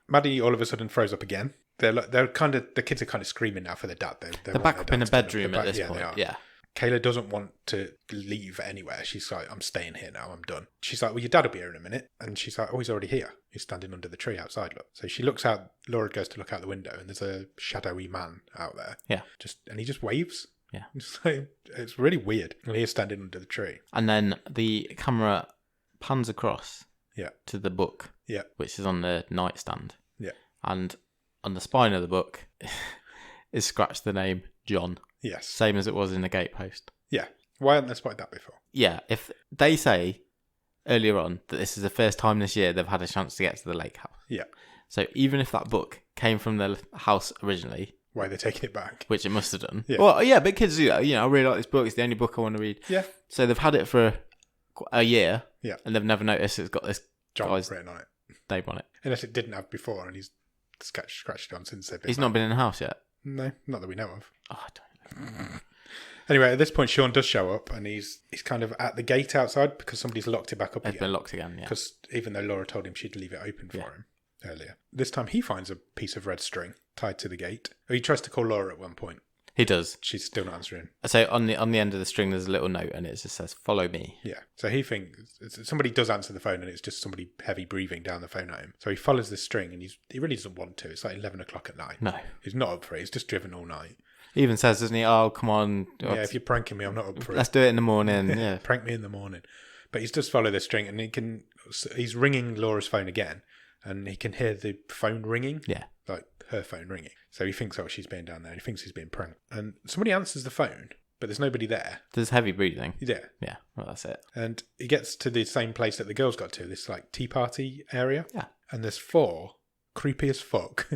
Maddie all of a sudden throws up again. The kids are kind of screaming now for their dad. They're back up in the bedroom at this point. Yeah. Kayla doesn't want to leave anywhere. She's like, I'm staying here now. I'm done. She's like, well, your dad will be here in a minute. And she's like, oh, he's already here. He's standing under the tree outside. Look. So she looks out. Laura goes to look out the window, and there's a shadowy man out there. Yeah. And he just waves. Yeah. It's really weird. And he's standing under the tree. And then the camera pans across to the book, which is on the nightstand. Yeah. And on the spine of the book is scratched the name John. Yes. Same as it was in the gatepost. Yeah. Why hadn't they spotted that before? Yeah. If they say earlier on that this is the first time this year they've had a chance to get to the lake house. Yeah. So even if that book came from the house originally. Why are they taking it back? Which it must have done. Yeah. Well, yeah, big kids do that. You know, I really like this book. It's the only book I want to read. Yeah. So they've had it for a year. Yeah. And they've never noticed it's got this John guy's written on it. name on it. Unless it didn't have before, and he's scratched it on since they've been He's not been in the house yet? No, not that we know of. Oh, I don't know. Anyway, at this point, Sean does show up, and he's kind of at the gate outside because somebody's locked it back up again. It's been locked again, yeah. Because even though Laura told him she'd leave it open for him earlier. This time he finds a piece of red string tied to the gate. He tries to call Laura at one point. He does. She's still not answering. So on the end of the string, there's a little note, and it just says, "Follow me." Yeah. So he thinks somebody does answer the phone, and it's just somebody heavy breathing down the phone at him. So he follows the string, and he really doesn't want to. It's like 11 o'clock at night. No, he's not up for it. He's just driven all night. He even says, doesn't he? Oh, come on. Yeah, if you're pranking me, I'm not up for it. Let's do it in the morning. Yeah, prank me in the morning. But he's just followed the string, and he's ringing Laura's phone again, and he can hear the phone ringing. Yeah, like her phone ringing. So he thinks, oh, she's being down there. He thinks he's being pranked. And somebody answers the phone, but there's nobody there. There's heavy breathing. Yeah. Yeah, well, that's it. And he gets to the same place that the girls got to, this like tea party area. Yeah. And there's 4 creepy as fuck,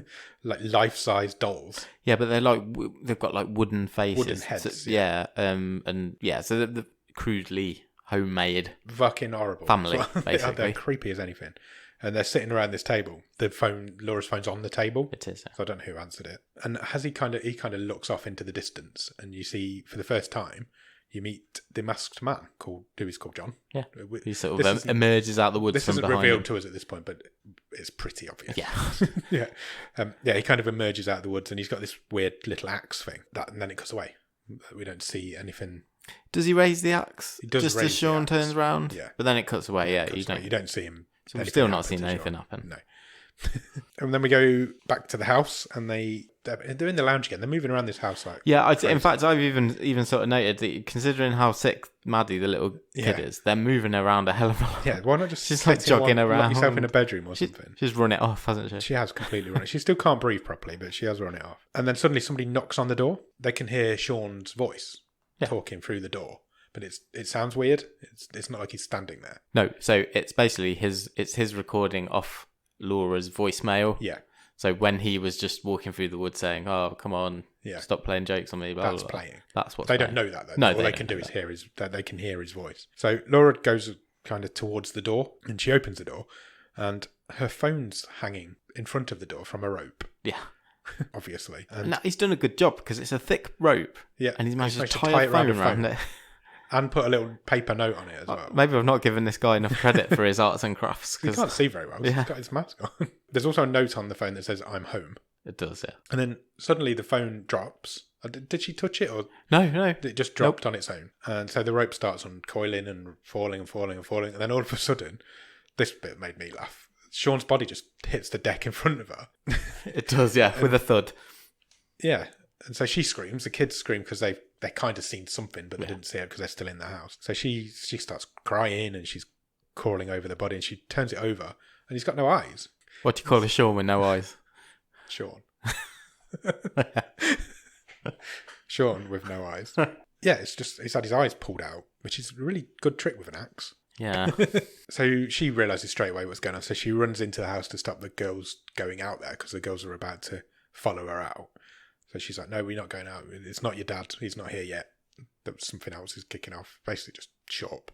like life-size dolls. Yeah, but they're like, they've got like wooden faces. Wooden heads. So, yeah. So the crudely homemade. Fucking horrible. Family, basically. They're creepy as anything. And they're sitting around this table. Laura's phone's on the table. It is. So I don't know who answered it. And he kind of looks off into the distance, and you see for the first time, you meet the masked man who is called John. Yeah. He sort of emerges out the woods from behind. This isn't revealed to us at this point, but it's pretty obvious. Yeah. Yeah. He kind of emerges out of the woods, and he's got this weird little axe thing. And then it cuts away. We don't see anything. Does he raise the axe? He does. Just as Sean turns around. Yeah. But then it cuts away. Yeah. You don't see him. So we've still not seen anything happen. No. And then we go back to the house, and they're in the lounge again. They're moving around this house like. Yeah, in fact, I've even sort of noted that considering how sick Maddie, the little kid, is, they're moving around a hell of a lot. Yeah, why not just she's like jogging around, lock yourself in a bedroom or something? She's run it off, hasn't she? She has completely run it. She still can't breathe properly, but she has run it off. And then suddenly somebody knocks on the door. They can hear Sean's voice talking through the door. But it sounds weird. It's not like he's standing there. No, so it's basically his recording off Laura's voicemail. Yeah. So when he was just walking through the woods saying, "Oh, come on, stop playing jokes on me," blah, that's blah, blah. playing. That's what they don't know that though. No, all they can do is hear they can hear his voice. So Laura goes kind of towards the door, and she opens the door, and her phone's hanging in front of the door from a rope. Yeah. obviously. And he's done a good job because it's a thick rope. Yeah. And he's managed to tie a phone around it. And put a little paper note on it as well. Maybe I've not given this guy enough credit for his arts and crafts. He can't see very well. He's got his mask on. There's also a note on the phone that says, I'm home. It does, yeah. And then suddenly the phone drops. Did she touch it? Or No. It just dropped on its own. And so the rope starts uncoiling and falling and falling and falling. And then all of a sudden, this bit made me laugh. Sean's body just hits the deck in front of her. It does, yeah, with a thud. Yeah. And so she screams. The kids scream because they kind of seen something, but they didn't see it because they're still in the house. So she starts crying and she's crawling over the body and she turns it over and he's got no eyes. What do you call a Sean with no eyes? Sean. Sean with no eyes. Yeah, he's had his eyes pulled out, which is a really good trick with an axe. Yeah. So she realises straight away what's going on. So she runs into the house to stop the girls going out there because the girls are about to follow her out. So she's like, no, we're not going out. It's not your dad. He's not here yet. Something else is kicking off. Basically just shut up.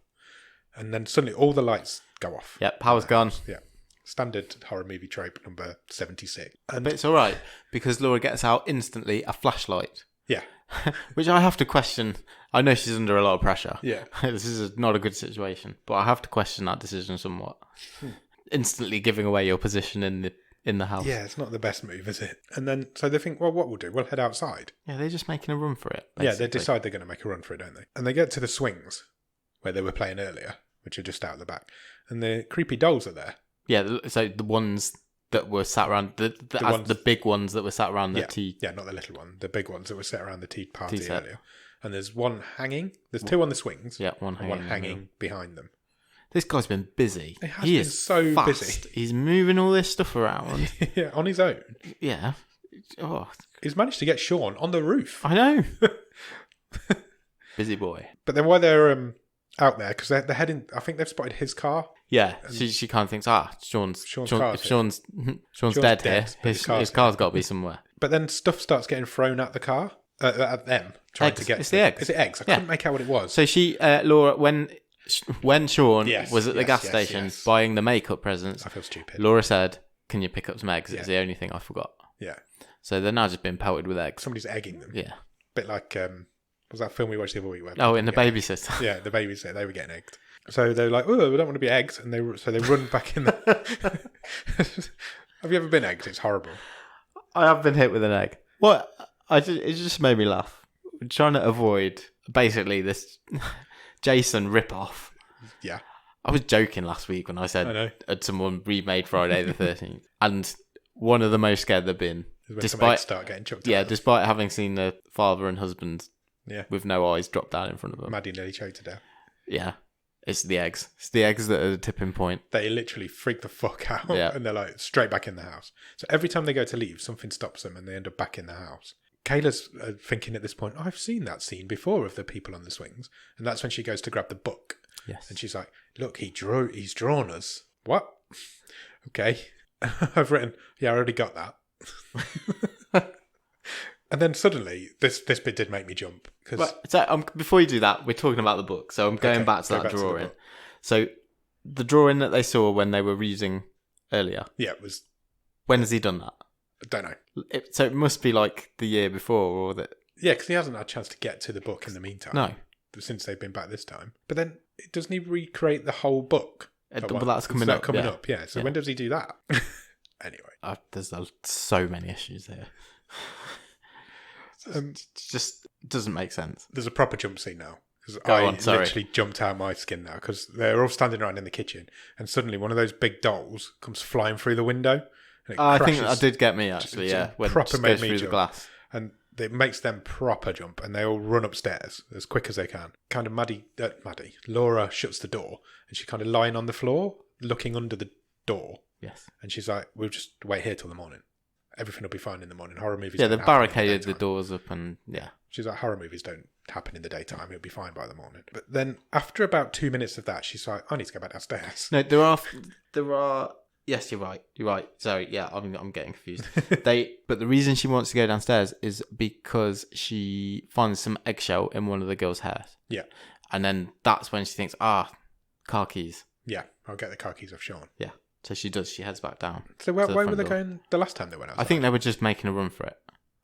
And then suddenly all the lights go off. Yep, power's gone. Yeah. Standard horror movie trope number 76. But it's all right because Laura gets out instantly a flashlight. Yeah. Which I have to question. I know she's under a lot of pressure. Yeah. This is not a good situation. But I have to question that decision somewhat. Instantly giving away your position in the house. Yeah, it's not the best move, is it? And then, so they think, well, what we'll do? We'll head outside. Yeah, they're just making a run for it. Basically. Yeah, they decide they're going to make a run for it, don't they? And they get to the swings where they were playing earlier, which are just out the back. And the creepy dolls are there. Yeah, so the ones that were sat around, the big ones that were sat around the tea. Yeah, not the little one. The big ones that were sat around the tea party earlier. And there's one hanging. There's two on the swings. Yeah, one hanging behind them. This guy's been busy. He is so fast. Busy. He's moving all this stuff around. Yeah, on his own. Yeah. Oh, he's managed to get Sean on the roof. I know. Busy boy. But then while they're out there, because they're heading, I think they've spotted his car. Yeah, she kind of thinks, Sean's dead here. His car's got to be somewhere. But then stuff starts getting thrown at the car, at them, trying to get. It's the eggs. Is it eggs? I couldn't make out what it was. So she, Laura, when Sean was at the gas station buying the makeup presents, I feel stupid. Laura said, "Can you pick up some eggs?" It's the only thing I forgot. Yeah. So they're now just being pelted with eggs. Somebody's egging them. Yeah. Bit like was that film we watched the other week? In the babysitter. Yeah, the babysitter. They were getting egged. So they're like, "Oh, we don't want to be eggs," and they run back in there. Have you ever been egged? It's horrible. I have been hit with an egg. What? It just made me laugh. I'm trying to avoid basically this Jason ripoff. Yeah. I was joking last week when I said had someone remade Friday the 13th, and one of the most scared they've been, despite start getting chucked. Yeah, despite having seen the father and husband, with no eyes drop down in front of them. Maddie nearly choked to death. Yeah. It's the eggs. It's the eggs that are the tipping point. They literally freak the fuck out and they're like straight back in the house. So every time they go to leave, something stops them and they end up back in the house. Kayla's thinking at this point, I've seen that scene before of the people on the swings. And that's when she goes to grab the book. Yes. And she's like, look, he's drawn us. What? Okay. I've written, I already got that. And then suddenly, this bit did make me jump. So before you do that, we're talking about the book. So I'm going back to that drawing. So the drawing that they saw when they were using earlier. Yeah, it was. When has he done that? I don't know. So it must be like the year before, or that. Yeah, because he hasn't had a chance to get to the book in the meantime. No. Since they've been back this time. But then, doesn't he recreate the whole book? But that's coming up. Yeah. So when does he do that? Anyway. There's so many issues here. It just doesn't make sense. There's a proper jump scene now. Because literally jumped out of my skin now. Because they're all standing around in the kitchen. And suddenly one of those big dolls comes flying through the window. And I think that did get me, actually, when proper it made goes me through jump. the glass. And it makes them proper jump. And they all run upstairs as quick as they can. Kind of Laura shuts the door. And she's kind of lying on the floor, looking under the door. Yes. And she's like, we'll just wait here till the morning. Everything will be fine in the morning. Horror movies. Yeah, they barricaded the doors up and She's like, horror movies don't happen in the daytime. It'll be fine by the morning. But then after about 2 minutes of that, she's like, I need to go back downstairs. No, there are. Yes, you're right. Sorry, yeah, I'm getting confused. But the reason she wants to go downstairs is because she finds some eggshell in one of the girls' hairs. Yeah. And then that's when she thinks, car keys. Yeah, I'll get the car keys off Sean. Yeah. So she does. She heads back down. So where were they going the last time they went outside? I think they were just making a run for it.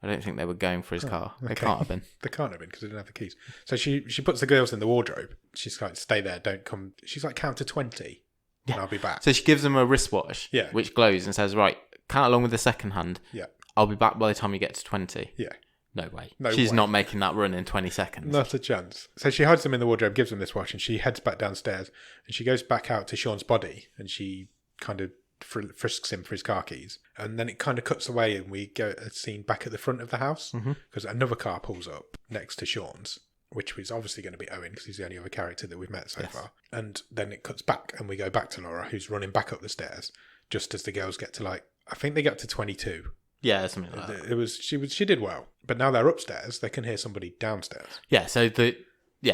I don't think they were going for his car. They can't have been. They can't have been because they didn't have the keys. So she puts the girls in the wardrobe. She's like, stay there, don't come. She's like, count to 20 and I'll be back. So she gives them a wristwatch, Yeah. which glows and says, right, count along with the second hand. Yeah. I'll be back by the time you get to 20. Yeah. No way. No She's way. not making that run in 20 seconds. Not a chance. So she hides them in the wardrobe, gives them this watch, and she heads back downstairs. And she goes back out to Sean's body, and she kind of frisks him for his car keys. And then it kind of cuts away, and we go a scene back at the front of the house, because another car pulls up next to Sean's, which was obviously going to be Owen, because he's the only other character that we've met so far. And then it cuts back, and we go back to Laura, who's running back up the stairs, just as the girls get to I think they get to 22. Yeah, something like that. She did well, but now they're upstairs. They can hear somebody downstairs. Yeah, so So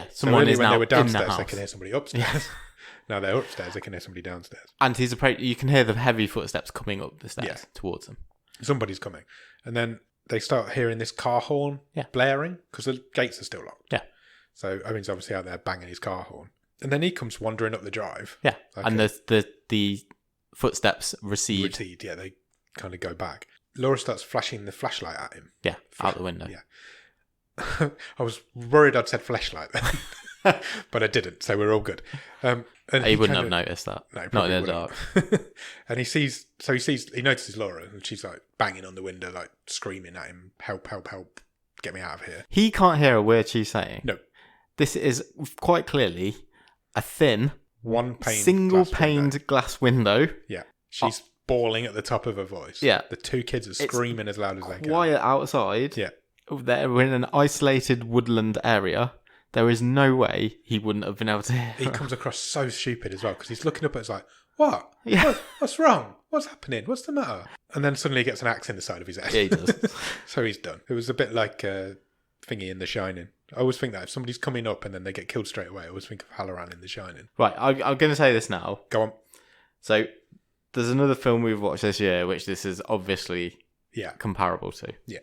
someone earlier is when now they were in the downstairs, house. they can hear somebody upstairs. Now they're upstairs, they can hear somebody downstairs. And he's you can hear the heavy footsteps coming up the stairs towards them. Somebody's coming, and then they start hearing this car horn blaring because the gates are still locked. Yeah. So Owen's obviously out there banging his car horn, and then he comes wandering up the drive. Yeah, Like and the footsteps recede. Yeah, they kind of go back. Laura starts flashing the flashlight at him. Yeah, out the window. Yeah. I was worried I'd said flashlight then, but I didn't, so we're all good. And He wouldn't have noticed that. No, Not probably in the dark. wouldn't. And he notices Laura, and she's like banging on the window, like screaming at him, help, help, help, get me out of here. He can't hear a word she's saying. No. This is quite clearly a thin, single-paned glass window. Yeah. She's bawling at the top of her voice. Yeah. The two kids are screaming as loud as they can. Quiet outside. Yeah. They're in an isolated woodland area. There is no way he wouldn't have been able to hear. He comes across so stupid as well, because he's looking up at us like, what? Yeah. What's wrong? What's happening? What's the matter? And then suddenly he gets an axe in the side of his head. Yeah, he does. So he's done. It was a bit like Thingy in The Shining. I always think that if somebody's coming up and then they get killed straight away, I always think of Halloran in The Shining. Right, I'm going to say this now. Go on. So, there's another film we've watched this year, which this is obviously comparable to. Yeah.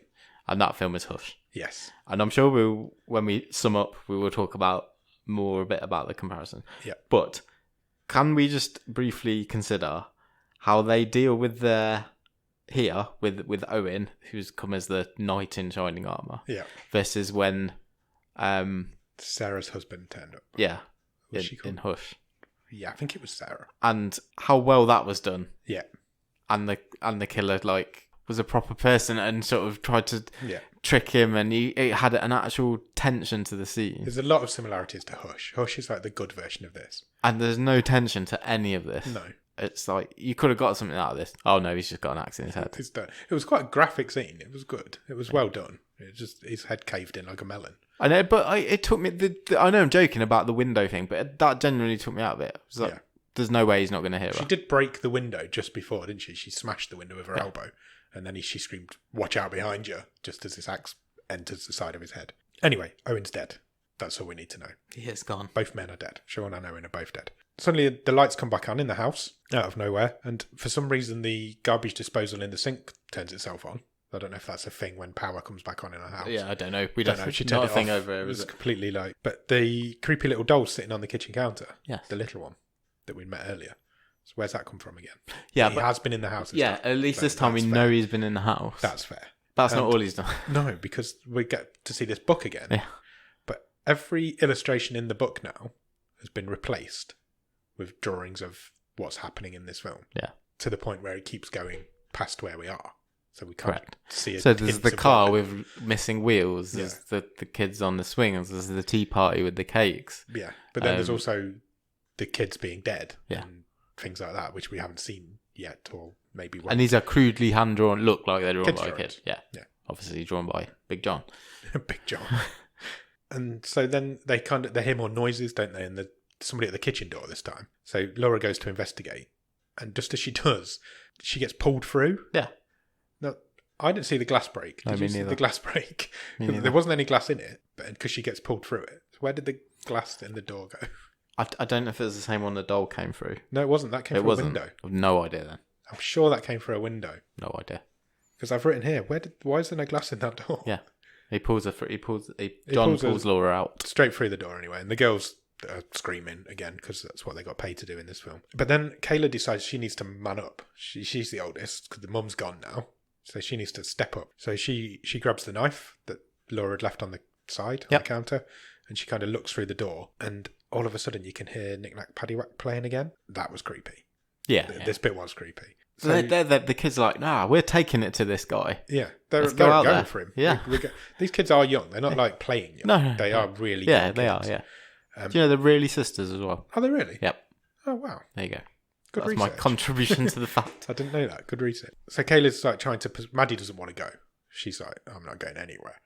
And that film is Hush. Yes. And I'm sure when we sum up, we will talk about a bit about the comparison. Yeah. But can we just briefly consider how they deal with with Owen, who's come as the knight in shining armour, versus when Sarah's husband turned up. Yeah. Was she called? In Hush. Yeah, I think it was Sarah. And how well that was done. Yeah. And the killer was a proper person and sort of tried to trick him, and it had an actual tension to the scene. There's a lot of similarities to Hush. Hush is like the good version of this. And there's no tension to any of this. No. It's like, you could have got something out of this. Oh no, he's just got an axe in his head. It's done. It was quite a graphic scene. It was good. It was well done. It just, his head caved in like a melon. I know, but it took me. I know I'm joking about the window thing, but that genuinely took me out of it. It was like, there's no way he's not going to hear her. She did break the window just before, didn't she? She smashed the window with her elbow, and then she screamed, "Watch out behind you!" just as this axe enters the side of his head. Anyway, Owen's dead. That's all we need to know. He is gone. Both men are dead. Sean and Owen are both dead. Suddenly, the lights come back on in the house out of nowhere, and for some reason, the garbage disposal in the sink turns itself on. I don't know if that's a thing when power comes back on in a house. Yeah, I don't know. We don't know. She turned not it a thing off. over here. It was completely like. But the creepy little doll sitting on the kitchen counter. Yes. The little one that we met earlier. So where's that come from again? Yeah, he has been in the house. Yeah, at least this time we know he's been in the house. That's fair. That's not all he's done. No, because we get to see this book again. Yeah. But every illustration in the book now has been replaced with drawings of what's happening in this film. Yeah. To the point where it keeps going past where we are. So we can't see it. So there's the car with missing wheels. There's the kids on the swings. There's the tea party with the cakes. Yeah. But then there's also the kids being dead. Yeah. And things like that, which we haven't seen yet, or maybe won't. And these are crudely hand-drawn, look like they're drawn Kids by a drawings. kid. Yeah. Yeah. Obviously drawn by Big John. Big John. And so then they hear more noises, don't they? And somebody at the kitchen door this time. So Laura goes to investigate. And just as she does, she gets pulled through. Yeah. Now, I didn't see the glass break. Did you see the glass break? There wasn't any glass in it, but because she gets pulled through it. So where did the glass in the door go? I don't know if it was the same one the doll came through. No, it wasn't. That came through a window. I've no idea then. I'm sure that came through a window. No idea. Because I've written here, why is there no glass in that door? Yeah. John pulls Laura out. Straight through the door anyway. And the girls are screaming again because that's what they got paid to do in this film. But then Kayla decides she needs to man up. She's the oldest because the mum's gone now. So she needs to step up. So she grabs the knife that Laura had left on the side, on the counter, and she kind of looks through the door, and all of a sudden you can hear Knick Knack Paddywhack playing again. That was creepy. Yeah. This bit was creepy. So the kids are like, nah, we're taking it to this guy. Yeah, they're going there for him. Yeah. These kids are young. They're not like playing young. No. They are really young. Yeah, they kids. are, yeah. Do you know they're really sisters as well? Are they really? Yep. Oh, wow. There you go. Good That's research. my contribution to the fact. I didn't know that. Good research. So Kayla's like trying to... Maddie doesn't want to go. She's like, I'm not going anywhere.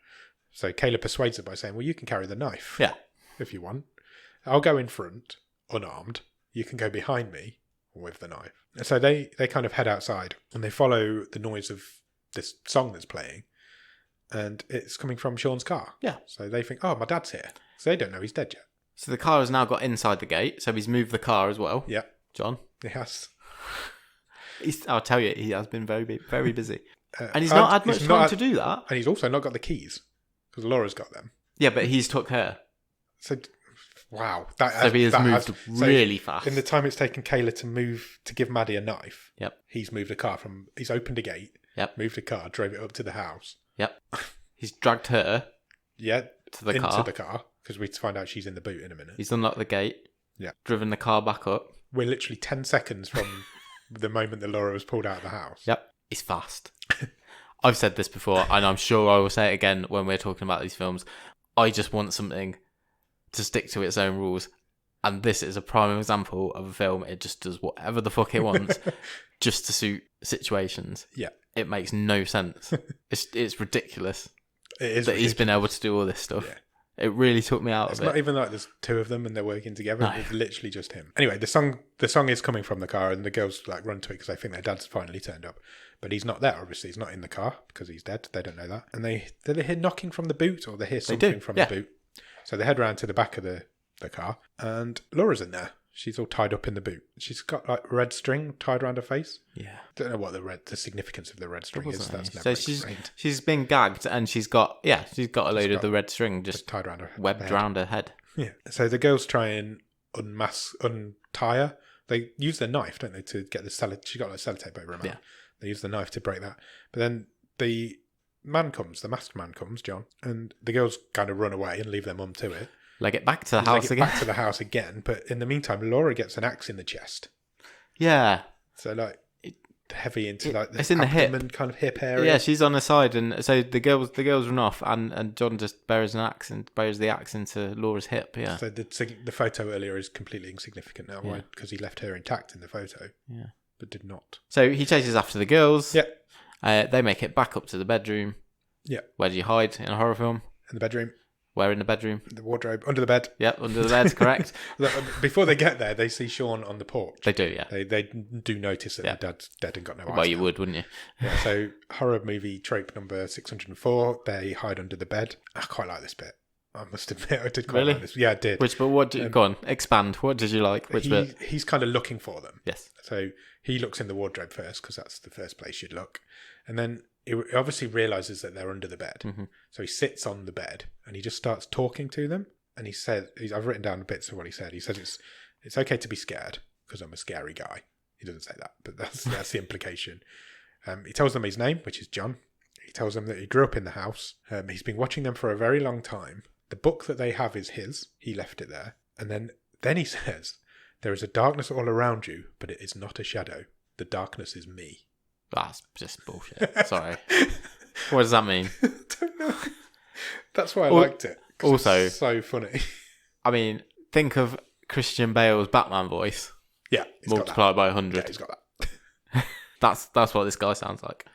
So Kayla persuades her by saying, well, you can carry the knife. Yeah. If you want. I'll go in front, unarmed. You can go behind me with the knife. So they kind of head outside and they follow the noise of this song that's playing, and it's coming from Sean's car. Yeah. So they think, oh, my dad's here. So they don't know he's dead yet. So the car has now got inside the gate, so he's moved the car as well. Yeah. John? Yes. I'll tell you, he has been very, very busy. And he's not had much time to do that. And he's also not got the keys, because Laura's got them. Yeah, but he's took her. So, wow. So he has moved really fast. In the time it's taken Kayla to give Maddie a knife, Yep. He's moved a car he's opened a gate, Yep. moved a car, drove it up to the house. Yep. He's dragged her into the car, because we find out she's in the boot in a minute. He's unlocked the gate. Yeah. Driven the car back up. We're literally 10 seconds from the moment that Laura was pulled out of the house. Yep. He's fast. I've said this before, and I'm sure I will say it again when we're talking about these films. I just want something to stick to its own rules. And this is a prime example of a film. It just does whatever the fuck it wants just to suit situations. Yeah. It makes no sense. It's ridiculous It is that ridiculous. he's been able to do all this stuff. Yeah. It really took me out It's of it. not even like there's two of them and they're working together. No. It's literally just him. Anyway, the song is coming from the car, and the girls like run to it because they think their dad's finally turned up. But he's not there, obviously. He's not in the car because he's dead. They don't know that. And they hear knocking from the boot, or they hear something from the boot. So they head round to the back of the car, and Laura's in there. She's all tied up in the boot. She's got like red string tied around her face. Yeah. Don't know what the significance of the red string is. That's So never explained. she's been gagged, and she's got a load of the red string just tied around her webbed head. around her head. Yeah. So the girls try and untie her. They use their knife, don't they, to get the sellotape. She got like sellotape over her mouth. Yeah. They use the knife to break that. But then the masked man comes, John, and the girls kind of run away and leave their mum to it. Leg it back to the house again. Back to the house again. But in the meantime, Laura gets an axe in the chest. Yeah. So like heavy into like the it's in the hip, kind of hip area. Yeah, she's on the side, and so the girls run off, and John just buries the axe into Laura's hip. Yeah. So the photo earlier is completely insignificant now, Yeah. right? Because he left her intact in the photo. Yeah. But did not. So he chases after the girls. Yeah. They make it back up to the bedroom. Yeah. Where do you hide in a horror film? In the bedroom. Where in the bedroom? The wardrobe. Under the bed. Yep, under the bed, correct. Before they get there, they see Sean on the porch. They do, yeah. They do notice that their dad's dead and got no eyes. Well, you would, wouldn't you? Yeah, so horror movie trope number 604, they hide under the bed. I quite like this bit. I must admit, I did quite like this. Yeah, I did. Go on, expand. What did you like? Which bit? He's kind of looking for them. Yes. So he looks in the wardrobe first, because that's the first place you'd look. And then he obviously realises that they're under the bed. Mm-hmm. So he sits on the bed and he just starts talking to them. And he said, I've written down bits of what he said. He says it's okay to be scared because I'm a scary guy. He doesn't say that, but that's the implication. He tells them his name, which is John. He tells them that he grew up in the house. He's been watching them for a very long time. The book that they have is his. He left it there. And then he says, there is a darkness all around you, but it is not a shadow. The darkness is me. That's just bullshit. Sorry. What does that mean? I don't know. That's why I liked it. Also, it's so funny. I mean, think of Christian Bale's Batman voice. Yeah. Multiplied by 100. Yeah, he's got that. That's what this guy sounds like.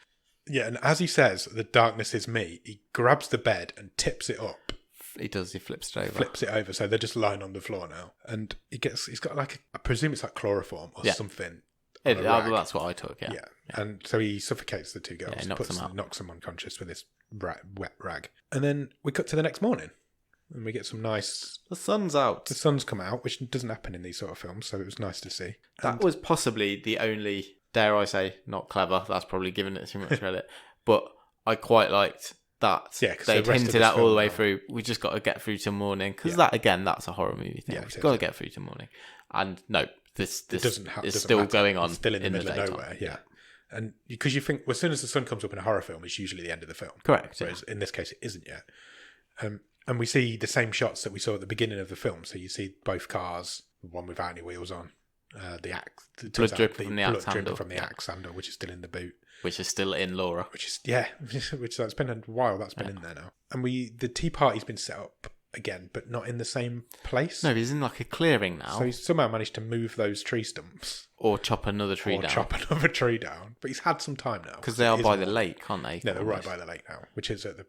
Yeah, and as he says, the darkness is me, he grabs the bed and tips it up. He does. He flips it over. Flips it over, so they're just lying on the floor now. And he's got like, I presume it's like chloroform or something. That's what I took, yeah. And so he suffocates the two girls. Yeah, he knocks them unconscious with this wet rag. And then we cut to the next morning. And we get some nice... The sun's out. The sun's come out, which doesn't happen in these sort of films, so it was nice to see. That was possibly the only, dare I say, not clever, that's probably giving it too much credit, but I quite liked that. Yeah, because they hinted at all the way through, we just got to get through till morning, because that's a horror movie thing. We've got to get through till morning. And no, this is still going on. Still in the middle of nowhere, yeah. And because you think, well, as soon as the sun comes up in a horror film, it's usually the end of the film. Correct. Whereas in this case, it isn't yet. And we see the same shots that we saw at the beginning of the film. So you see both cars, one without any wheels on, the axe, blood dripping from the axe handle, which is still in the boot. Which is still in Laura. Which that's been a while. That's been in there now. And the tea party's been set up again, but not in the same place. No, he's in like a clearing now. So he's somehow managed to move those tree stumps. Or chop another tree down. But he's had some time now. Because they are by the lake, aren't they? No, they're right by the lake now, which is at the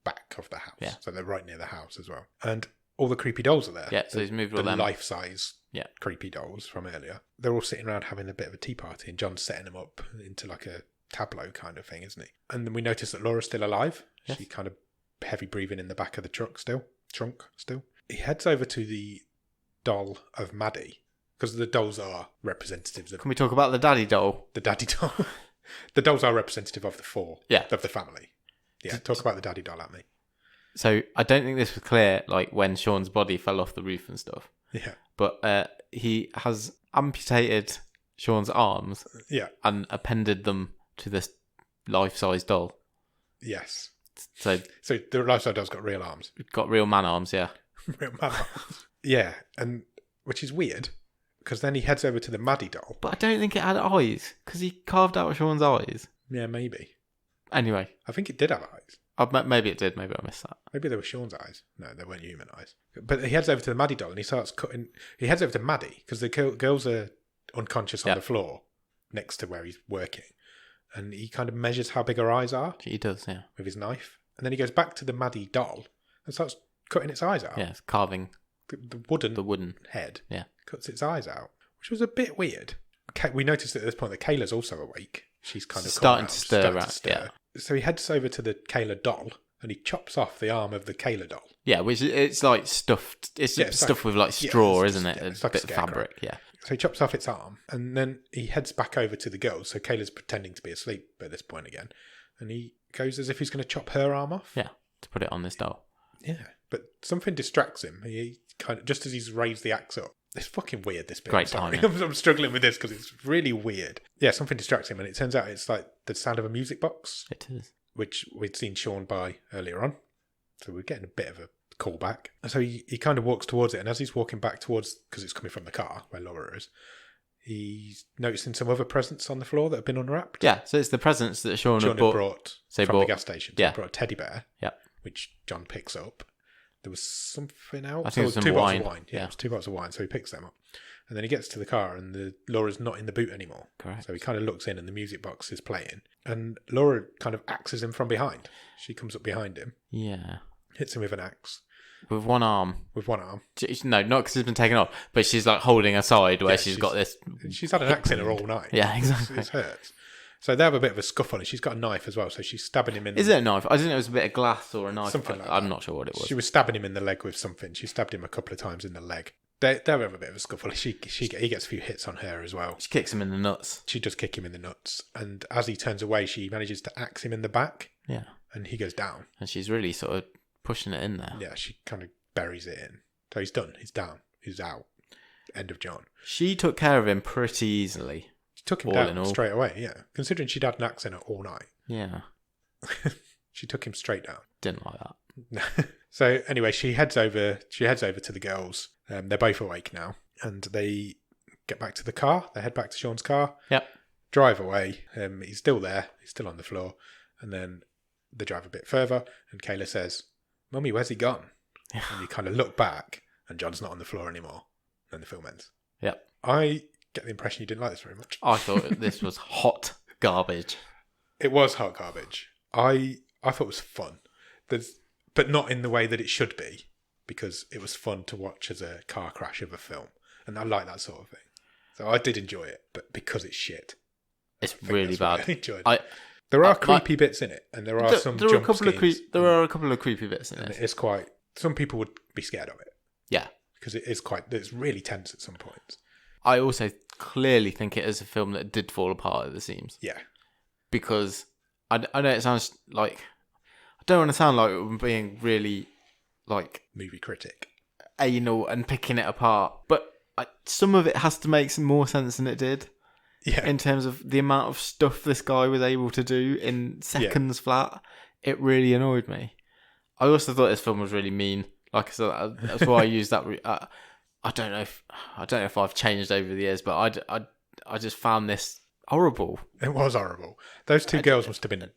back of the house. Yeah. So they're right near the house as well. And all the creepy dolls are there. Yeah, so he's moved all them. The life-size creepy dolls from earlier. They're all sitting around having a bit of a tea party, and John's setting them up into like a tableau kind of thing, isn't he? And then we notice that Laura's still alive. Yes. She kind of heavy breathing in the back of the trunk still. He heads over to the doll of Maddie, because the dolls are representatives of... Can we talk about the daddy doll? The daddy doll. The dolls are representative of the four. Yeah. Of the family. Yeah, talk about the daddy doll at me. So I don't think this was clear, like when Sean's body fell off the roof and stuff. Yeah. But he has amputated Sean's arms. Yeah. And appended them to this life-size doll. Yes. So the life-size doll's got real arms. Got real man arms, yeah. Real man arms. Yeah, and which is weird, because then he heads over to the Maddie doll. But I don't think it had eyes, because he carved out Sean's eyes. Yeah, maybe. Anyway. I think it did have eyes. Maybe it did. Maybe I missed that. Maybe they were Sean's eyes. No, they weren't human eyes. But he heads over to the Maddie doll and he starts cutting. He heads over to Maddie because the girls are unconscious on the floor next to where he's working. And he kind of measures how big her eyes are. He does, yeah. With his knife. And then he goes back to the Maddie doll and starts cutting its eyes out. Yeah, it's carving the wooden head. Yeah. Cuts its eyes out, which was a bit weird. We noticed at this point that Kayla's also awake. She's kind of starting to stir. Yeah. So he heads over to the Kayla doll and he chops off the arm of the Kayla doll. Yeah, which it's like stuffed. It's stuffed with like straw, isn't it? It's like a bit of fabric. Yeah. So he chops off its arm and then he heads back over to the girl. So Kayla's pretending to be asleep at this point again, and he goes as if he's going to chop her arm off. Yeah, to put it on this doll. Yeah, but something distracts him. He kind of just as he's raised the axe up. It's fucking weird, this bit. Great timing. I'm struggling with this because it's really weird. Yeah, something distracts him, and it turns out it's like the sound of a music box. It is. Which we'd seen Sean buy earlier on. So we're getting a bit of a callback. So he kind of walks towards it, and as he's walking back towards, because it's coming from the car where Laura is, he's noticing some other presents on the floor that have been unwrapped. Yeah, so it's the presents that Sean had brought from the gas station. So yeah. He brought a teddy bear, which John picks up. There was something else. I think it was two wine. bottles of wine. Yeah, it was 2 bottles of wine. So he picks them up. And then he gets to the car and Laura's not in the boot anymore. Correct. So he kind of looks in and the music box is playing. And Laura kind of axes him from behind. She comes up behind him. Yeah. Hits him with an axe. With one arm. No, not because it's been taken off, but she's like holding her side where she's got this. She's had an axe in her all night. Yeah, exactly. It hurts. So they have a bit of a scuffle and she's got a knife as well. So she's stabbing him in. Is it a knife? I didn't know it was a bit of glass or a knife. Something like I'm not sure what it was. She was stabbing him in the leg with something. She stabbed him a couple of times in the leg. They have a bit of a scuffle. He gets a few hits on her as well. She kicks him in the nuts. She does kick him in the nuts. And as he turns away, she manages to axe him in the back. Yeah. And he goes down. And she's really sort of pushing it in there. Yeah, she kind of buries it in. So he's done. He's down. He's out. End of John. She took care of him pretty easily. She took him down straight away, yeah. Considering she'd had an axe in her all night. Yeah. She took him straight down. Didn't like that. So anyway, she heads over to the girls. They're both awake now. And they get back to the car. They head back to Sean's car. Yep. Drive away. He's still there. He's still on the floor. And then they drive a bit further. And Kayla says, "Mummy, where's he gone?" And you kind of look back. And John's not on the floor anymore. And the film ends. Yep. I get the impression you didn't like this very much. I thought this was hot garbage. It was hot garbage. I thought it was fun. But not in the way that it should be. Because it was fun to watch as a car crash of a film. And I like that sort of thing. So I did enjoy it, but because it's shit. It's really bad. I enjoyed it. There are creepy bits in it, and there are some jump scares. There are a couple of creepy bits in it. It's quite... Some people would be scared of it. Yeah. Because it's really tense at some points. I also clearly think it is a film that did fall apart at the seams. Yeah. Because I know it sounds like... I don't want to sound like I'm being really... like movie critic, anal and picking it apart, but some of it has to make some more sense than it did. Yeah. In terms of the amount of stuff this guy was able to do in seconds flat, it really annoyed me. I also thought this film was really mean. Like I said, that's why I used that. I don't know if I've changed over the years, but I just found this horrible. It was horrible. Those two girls must have been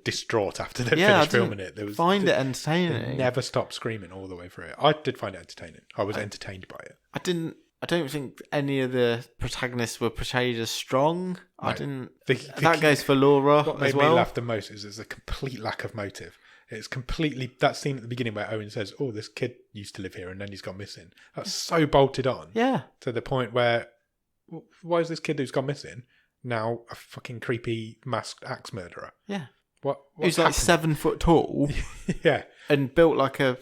distraught after they finished filming it. It entertaining. They never stopped screaming all the way through it. I did find it entertaining. I was entertained by it. I don't think any of the protagonists were portrayed as strong. No. That goes for Laura as well. What made me laugh the most is there's a complete lack of motive. It's completely that scene at the beginning where Owen says, "Oh, this kid used to live here and then he's gone missing." That's so bolted on. Yeah. To the point where, why is this kid who's gone missing now a fucking creepy masked axe murderer? Yeah. Who's like 7 foot tall. Yeah. And built like a.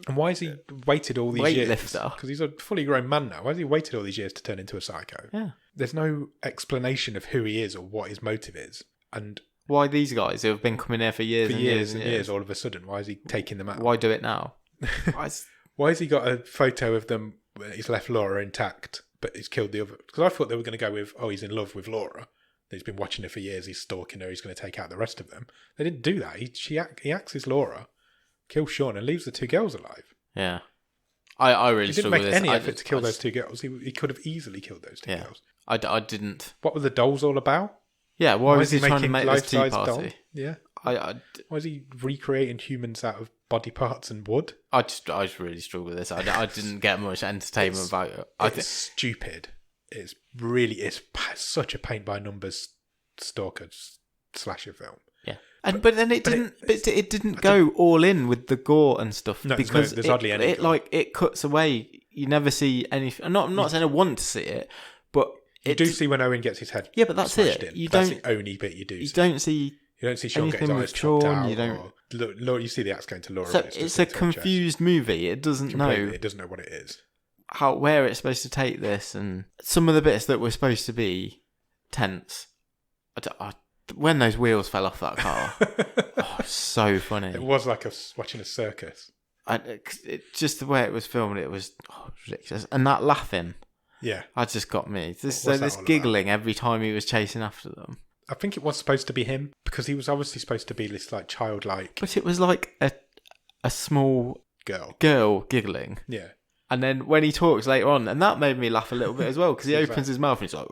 And why has he waited all these years? Weightlifter. Because he's a fully grown man now. Why has he waited all these years to turn into a psycho? Yeah. There's no explanation of who he is or what his motive is. And why these guys who have been coming here for years and years, all of a sudden, why is he taking them out? Why do it now? Why has he got a photo of them where he's left Laura intact, but he's killed the other? Because I thought they were going to go with, he's in love with Laura. He's been watching her for years. He's stalking her. He's going to take out the rest of them. They didn't do that. He axes Laura, kills Sean, and leaves the two girls alive. Yeah. I really struggled with this. He didn't make any effort to kill those two girls. He could have easily killed those two girls. I didn't. What were the dolls all about? Yeah, why was he trying to make this tea party? Doll? Yeah. Why is he recreating humans out of body parts and wood? I just really struggled with this. I didn't get much entertainment about it. It's stupid. It's such a paint by numbers stalker slasher film. Yeah, but then it didn't go all in with the gore and stuff. No, because there's hardly any. It cuts away. You never see anything. I'm not saying I want to see it, but you do see when Owen gets his head. Yeah, but that's it. That's the only bit you do. You don't see Sean get his eyes chopped out. You see the axe going to Laura. So it's a confused movie. It doesn't know. It doesn't know what it is. Where it's supposed to take this, and some of the bits that were supposed to be tense. When those wheels fell off that car, so funny. It was like watching a circus. Just the way it was filmed, it was ridiculous. And that laughing, that just got me. This giggling every time he was chasing after them. I think it was supposed to be him because he was obviously supposed to be this like childlike. But it was like a small girl giggling. Yeah. And then when he talks later on, and that made me laugh a little bit as well because he opens his mouth and he's like.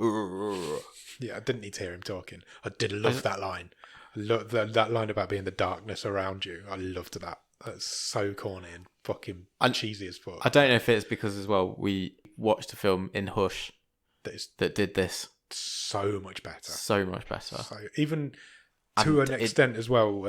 Yeah, I didn't need to hear him talking. I did love that line. I love that line about being the darkness around you. I loved that. That's so corny and fucking cheesy as fuck. I don't know if it's because as well we watched a film in Hush that did this so much better. So much better. So even to an extent as well.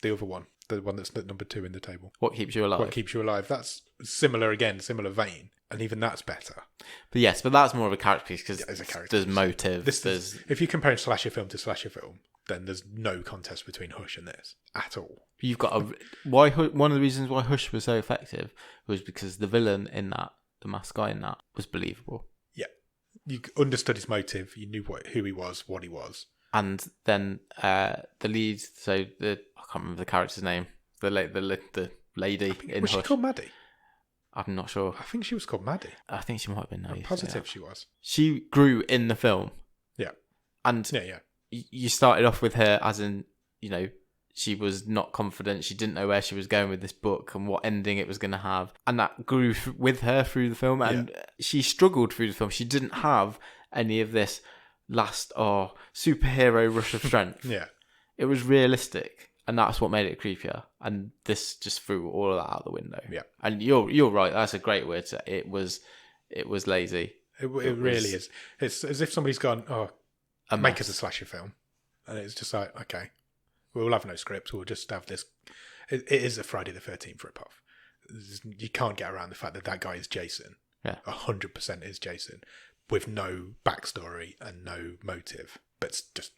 The other one, the one that's number 2 in the table. What Keeps You Alive? What Keeps You Alive? That's similar vein. And even that's better. But that's more of a character piece because there's motive. If you're comparing slasher film to slasher film, then there's no contest between Hush and this at all. You've got one of the reasons why Hush was so effective was because the villain in that, the masked guy in that, was believable. Yeah, you understood his motive. You knew who he was, what he was. And then the lead, I can't remember the character's name. The lady in Hush. Was she called Maddie? I'm not sure. I think she was called Maddie. I think she might have been. I'm positive she was. She grew in the film. Yeah. And you started off with her as in, she was not confident. She didn't know where she was going with this book and what ending it was going to have. And that grew with her through the film. And she struggled through the film. She didn't have any of this last superhero rush of strength. Yeah. It was realistic. And that's what made it creepier. And this just threw all of that out the window. Yeah. And you're right. That's a great word. It was lazy. It really is. It's as if somebody's gone, make us a slasher film. And it's just like, okay, we'll have no script. We'll just have this. It is a Friday the 13th rip-off. You can't get around the fact that guy is Jason. Yeah. 100% is Jason. With no backstory and no motive. But it's just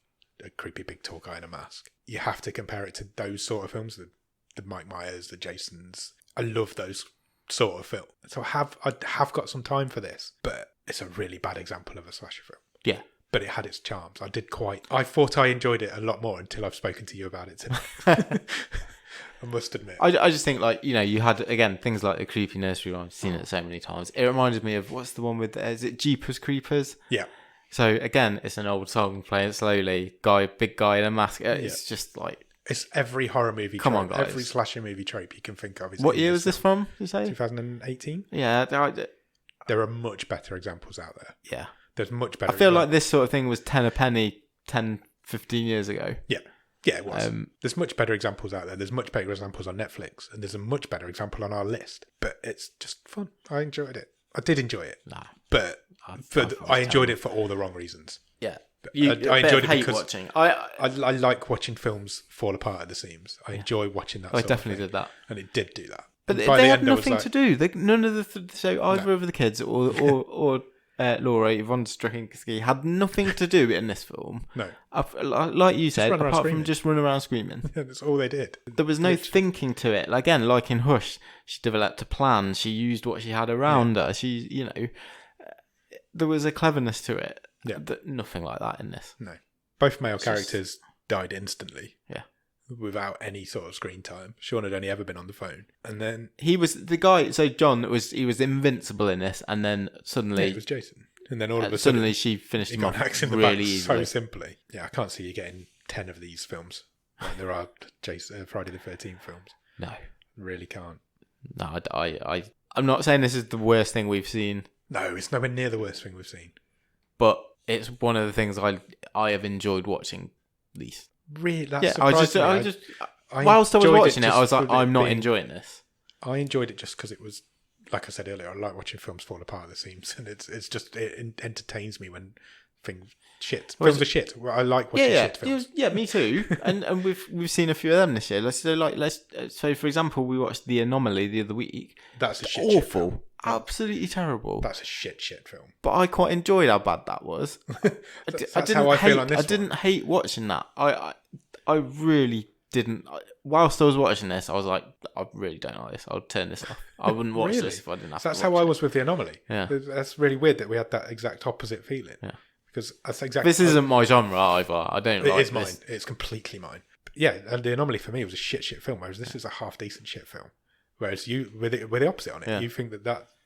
a creepy big tall guy in a mask. You have to compare it to those sort of films, the Mike Myers, the Jasons. I love those sort of films. So I have got some time for this, but it's a really bad example of a slasher film. Yeah. But it had its charms. I thought I enjoyed it a lot more until I've spoken to you about it today. I must admit. I just think you had, again, things like the creepy nursery rhyme. I've seen it so many times. It reminded me of, what's the one with, is it Jeepers Creepers? Yeah. So again, it's an old song playing slowly. Big guy in a mask. It's just like it's every horror movie. Come trope, on, guys. Every slasher movie trope you can think of. What year was this from? You say 2018. Yeah, there are much better examples out there. Yeah, there's much better. I feel like this sort of thing was 10 a penny 10, 15 years ago. Yeah, it was. There's much better examples out there. There's much better examples on Netflix, and there's a much better example on our list. But it's just fun. I enjoyed it. I did enjoy it. Nah, but I enjoyed it for all the wrong reasons. Yeah. I enjoyed it because watching. I like watching films fall apart at the seams. I enjoy watching that. I definitely did that, and it did do that. But they had nothing to do. None of so either of the kids or Laura Yvonne Strahovski had nothing to do in this film. No, like you said, apart from just run around screaming. Yeah, that's all they did. There was no thinking to it. Again, like in Hush, she developed a plan. She used what she had around her. She, there was a cleverness to it. Yeah. Nothing like that in this. No. Both male characters died instantly. Yeah. Without any sort of screen time. Sean had only ever been on the phone. And then he was the guy, so John he was invincible in this, and then suddenly it was Jason. And then all of a suddenly she finished him off really easily. So simply. Yeah, I can't see you getting 10 of these films. Like there are Friday the 13th films. No. Really can't. No, I'm not saying this is the worst thing we've seen. No, it's nowhere near the worst thing we've seen. But it's one of the things I have enjoyed watching least. Really? That's yeah, whilst I was watching it, I was like, I'm not enjoying this. I enjoyed it just because it was, like I said earlier, I like watching films fall apart at the seams, and it entertains me when films are shit. I like watching shit films. Yeah, me too. and we've seen a few of them this year. So for example, we watched The Anomaly the other week. That's awful. Shit film. Absolutely terrible. That's a shit film. But I quite enjoyed how bad that was. That's how I feel on this one. I didn't hate watching that. I really didn't. Whilst I was watching this, I was like, I really don't like this. I'll turn this off. I wouldn't watch this if I didn't have to watch it. That's how I was with The Anomaly. Yeah. That's really weird that we had that exact opposite feeling. Yeah. Because that's exactly... This isn't my genre either. I don't like this. It is mine. It's completely mine. But yeah, and The Anomaly for me was a shit film, whereas this is a half decent shit film. Whereas we're the opposite on it. Yeah. You think that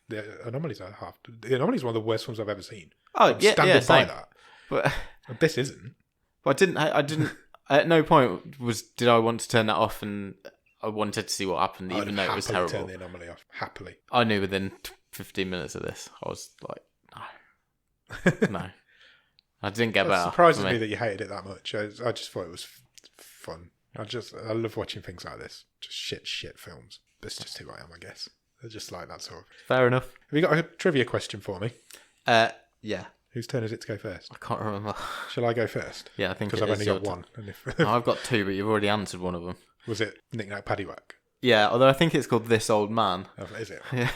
The Anomaly's are half... The Anomaly's one of the worst films I've ever seen. Oh, yeah, by that. But this isn't. But I didn't... At no point did I want to turn that off, and I wanted to see what happened, even though it was terrible. Turn The Anomaly off. Happily. I knew within 15 minutes of this, I was like, no. I didn't get better. It surprises me that you hated it that much. I just thought it was fun. I love watching things like this. Just shit films. That's just who I am, I guess. I just like that sort of... Fair enough. Have you got a trivia question for me? Yeah. Whose turn is it to go first? I can't remember. Shall I go first? Yeah, I think because I've only got one. No, I've got two, but you've already answered one of them. Was it Knick Knack Paddywhack? Yeah, although I think it's called This Old Man. Oh, is it? Yeah.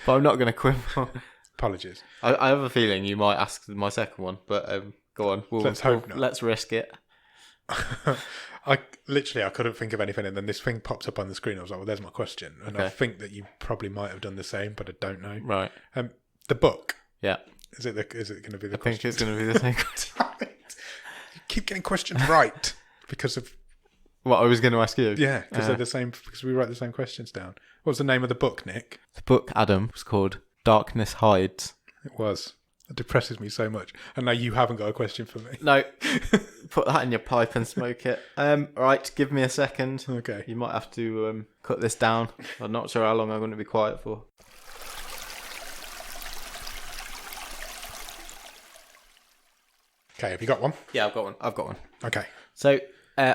But I'm not going to quibble. Apologies. I have a feeling you might ask my second one, but go on. Let's hope not. Let's risk it. I couldn't think of anything, and then this thing pops up on the screen. I was like, well, there's my question. And okay. I think that you probably might have done the same, but I don't know. Right. The book. Yeah. Is it going to be the question? I think it's going to be the same question. You keep getting questions right because of... What I was going to ask you. Yeah, because they're the same, because we write the same questions down. What was the name of the book, Nick? The book, Adam, was called Darkness Hides. It was. It depresses me so much. And now you haven't got a question for me. No. Put that in your pipe and smoke it. Right, give me a second. Okay. You might have to cut this down. I'm not sure how long I'm going to be quiet for. Okay, have you got one? Yeah, I've got one. Okay. So,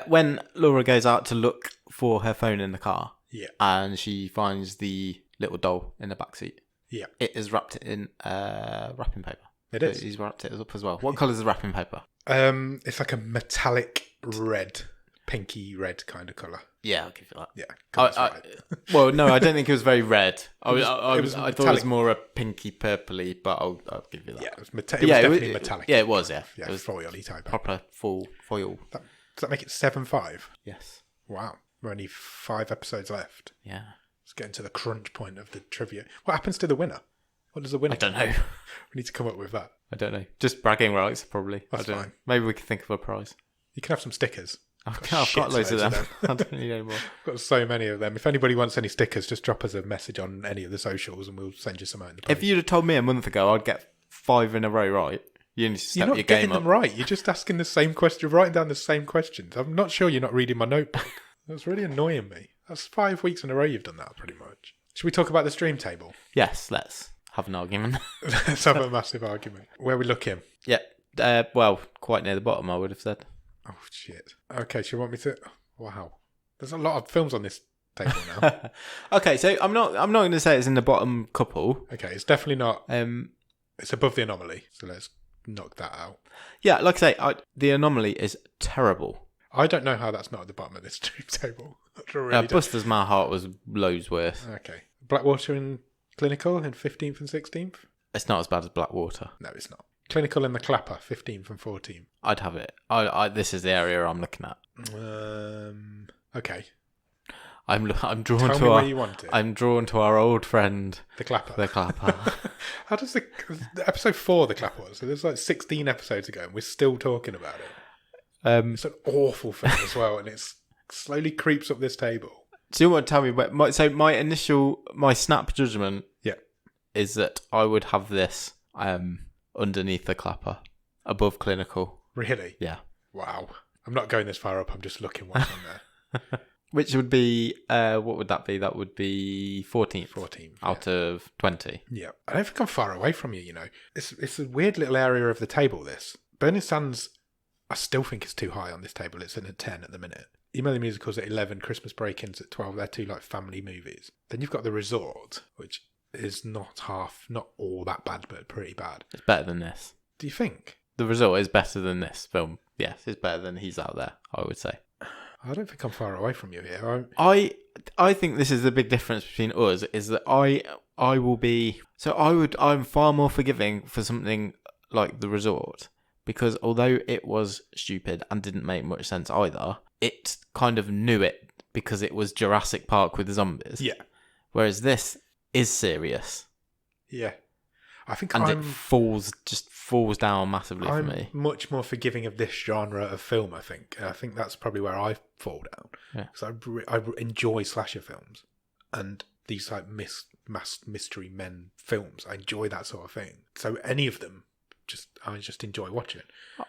when Laura goes out to look for her phone in the car, yeah, and she finds the little doll in the backseat, yeah, it is wrapped in wrapping paper. It is. He's wrapped it up as well. What colour is the wrapping paper? It's like a metallic red, pinky red kind of colour. Yeah, I'll give you that. Yeah. Well, no, I don't think it was very red. I thought it was more a pinky purpley, but I'll give you that. Yeah, it was, definitely metallic. Yeah, it was. Yeah, it was foil-y type. Proper full foil. Does that make it 7-5? Yes. Wow. We're only 5 episodes left. Yeah. Let's get into the crunch point of the trivia. What happens to the winner? What does the winner? I don't know. We need to come up with that. I don't know. Just bragging rights, probably. That's fine. Maybe we can think of a prize. You can have some stickers. I've got loads of them. I don't need any more. I've got so many of them. If anybody wants any stickers, just drop us a message on any of the socials and we'll send you some out in the post. If you'd have told me a month ago I'd get 5 in a row right, You need to You're step not your getting game them up. right. You're just asking the same question. You're writing down the same questions. I'm not sure you're not reading my notebook. That's really annoying me. That's 5 weeks in a row you've done that, pretty much. Should we talk about the stream table? Yes, let's have an argument. Let's have a massive argument. Where are we looking? Yeah, well, quite near the bottom, I would have said. Oh, shit. Okay, so you want me to... Wow. There's a lot of films on this table now. Okay, so I'm not going to say it's in the bottom couple. Okay, it's definitely not... It's above the anomaly, so let's knock that out. Yeah, like I say, the anomaly is terrible. I don't know how that's not at the bottom of this stream table. I really don't. Buster's My Heart was loads worse. Okay. Blackwater and Clinical in 15th and 16th? It's not as bad as Blackwater. No, it's not. Clinical and The Clapper, 15th and 14th. I'd have it. This is the area I'm looking at. Okay. I'm drawn Tell to me our. where you want it. I'm drawn to our old friend, The Clapper. the Clapper. How does the episode 4 The Clapper was? So there's like 16 episodes ago and we're still talking about it. It's an awful film as well, and it slowly creeps up this table. Do you want to tell me where? My snap judgment, is that I would have this underneath the Clapper, above Clinical. Really? Yeah. Wow. I'm not going this far up. I'm just looking what's on there. Which would be what would that be? That would be 14th. 14th out of 20. Yeah. I don't think I'm far away from you. You know, it's a weird little area of the table. This Burning Sands, I still think it's too high on this table. It's in a 10 at the minute. Email the Musical's at 11, Christmas Break-Ins at 12. They're two like family movies. Then you've got The Resort, which is not all that bad, but pretty bad. It's better than this. Do you think? The Resort is better than this film. Yes, it's better than He's Out There, I would say. I don't think I'm far away from you here. I think this is the big difference between us, is that I'm far more forgiving for something like The Resort, because although it was stupid and didn't make much sense either, it kind of knew it because it was Jurassic Park with zombies. Yeah. Whereas this is serious. Yeah. I think it falls down massively for me. I'm much more forgiving of this genre of film, I think. I think that's probably where I fall down. Yeah. Because I enjoy slasher films. And these like mass mystery men films. I enjoy that sort of thing. So any of them, I just enjoy watching.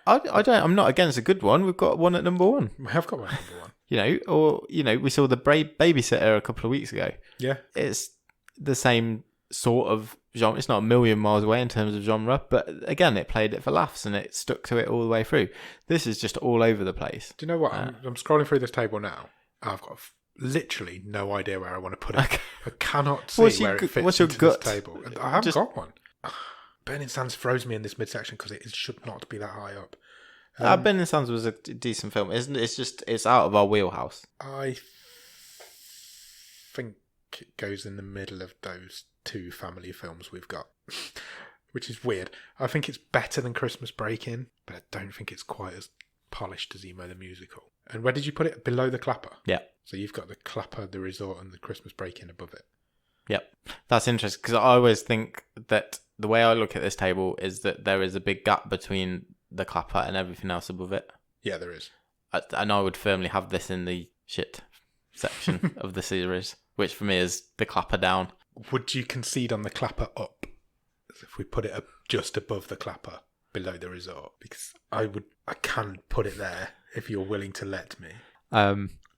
I'm not against a good one. We've got one at number 1. We have got one at number 1. We saw The Babysitter a couple of weeks ago. Yeah. It's the same sort of genre. It's not a million miles away in terms of genre, but again, it played it for laughs and it stuck to it all the way through. This is just all over the place. Do you know what? I'm scrolling through this table now. I've got literally no idea where I want to put it. Okay. I cannot see where it fits into this table. I haven't got one. Burning Sands throws me in this midsection because it should not be that high up. Burning Sands was a decent film, isn't it? It's out of our wheelhouse. I think it goes in the middle of those two family films we've got, which is weird. I think it's better than Christmas Break-In, but I don't think it's quite as polished as Emo the Musical. And where did you put it? Below the Clapper? Yeah. So you've got the Clapper, the Resort, and the Christmas Break-In above it. Yep. That's interesting because I always think that the way I look at this table is that there is a big gap between the Clapper and everything else above it. Yeah, there is. And I would firmly have this in the shit section of the series, which for me is the Clapper down. Would you concede on the Clapper up if we put it up just above the Clapper, below the Resort? Because I can put it there if you're willing to let me.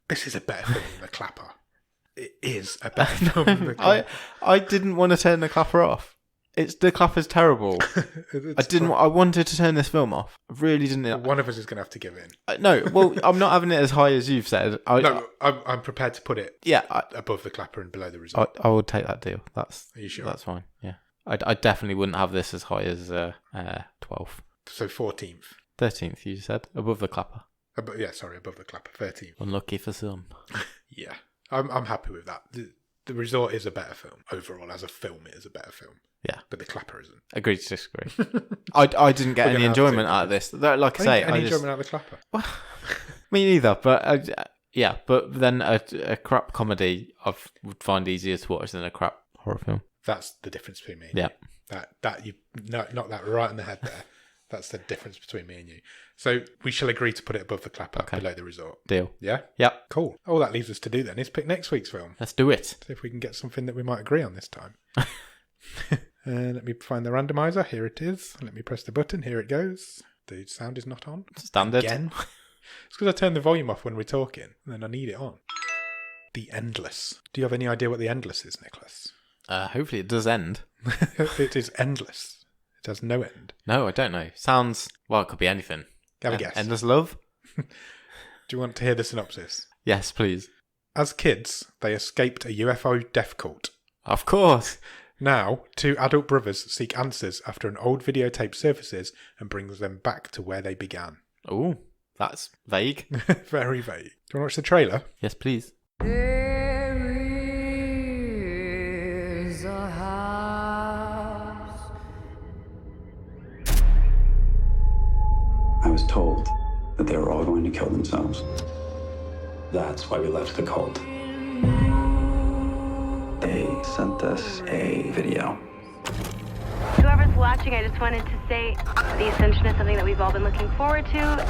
This is a better film than the Clapper. It is a better film than the Clapper. I didn't want to turn the Clapper off. The Clapper's terrible. I wanted to turn this film off. I really didn't. One of us is going to have to give in. No, well, I'm not having it as high as you've said. I'm prepared to put it above the Clapper and below the Resort. I would take that deal. Are you sure? That's fine, yeah. I definitely wouldn't have this as high as 12th. So 14th. 13th, you said? Above the Clapper. Above the Clapper, 13th. Unlucky for some. Yeah, I'm happy with that. The Resort is a better film. Overall, as a film, it is a better film. Yeah. But the Clapper isn't. Agreed to disagree. I didn't get any enjoyment out of this. Like I say, any enjoyment out of the Clapper? Me neither, but but then a crap comedy I would find easier to watch than a crap horror film. That's the difference between me and you. That you knocked that right in the head there. That's the difference between me and you. So we shall agree to put it above the Clapper, below the Resort. Deal. Yeah? Yep. Cool. All that leaves us to do then is pick next week's film. Let's do it. See if we can get something that we might agree on this time. Let me find the randomizer. Here it is. Let me press the button. Here it goes. The sound is not on. Standard. Again. It's because I turned the volume off when we're talking, and then I need it on. The Endless. Do you have any idea what The Endless is, Nicholas? Hopefully it does end. It is endless. It has no end. No, I don't know. Sounds, well, it could be anything. Have a guess. Endless love? Do you want to hear the synopsis? Yes, please. As kids, they escaped a UFO death cult. Of course. Now, two adult brothers seek answers after an old videotape surfaces and brings them back to where they began. Oh, that's vague. Very vague. Do you want to watch the trailer? Yes, please. There is a house. I was told that they were all going to kill themselves. That's why we left the cult. They sent us a video. Whoever's watching, I just wanted to say the Ascension is something that we've all been looking forward to.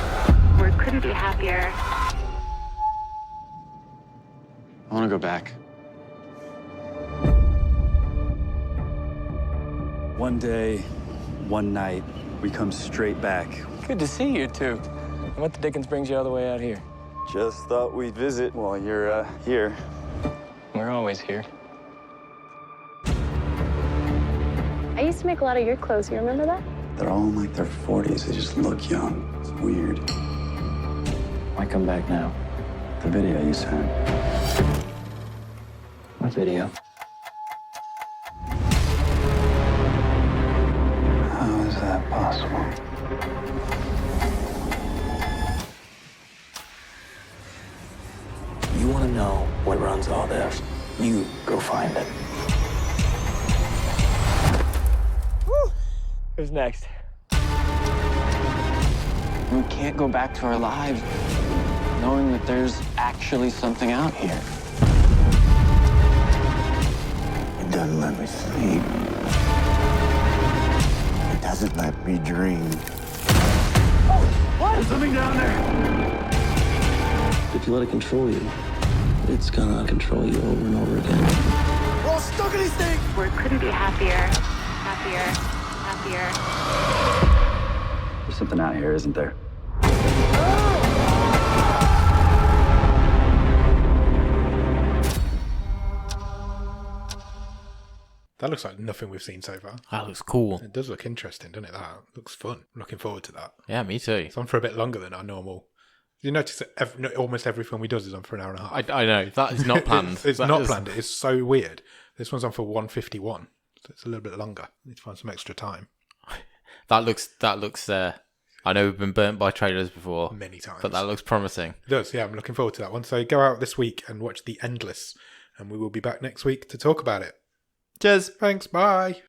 We couldn't be happier. I want to go back. One day, one night, we come straight back. Good to see you two. What the dickens brings you all the way out here? Just thought we'd visit while you're here. We're always here. I used to make a lot of your clothes. You remember that? They're all in like their 40s. They just look young. It's weird. Why come back now? The video you sent. What video? How is that possible? You want to know what runs all this? You go find it. Woo! Who's next? We can't go back to our lives knowing that there's actually something out here. It doesn't let me sleep. It doesn't let me dream. What? There's something down there. If you let it control you, it's gonna control you over and over again. We're all stuck in these things. We couldn't be happier. There's something out here, isn't there? That looks like nothing we've seen so far. That looks cool. It does look interesting, doesn't it? That looks fun. I'm looking forward to that. Yeah, me too. It's on for a bit longer than our normal. You notice that almost every film he does is on for an hour and a half. I know. That is not planned. It's not planned. It is so weird. This one's on for 1:51, so it's a little bit longer. Need to find some extra time. That looks. I know we've been burnt by trailers before Many times. but that looks promising. It does, yeah. I'm looking forward to that one. So go out this week and watch The Endless, and we will be back next week to talk about it. Cheers. Thanks. Bye.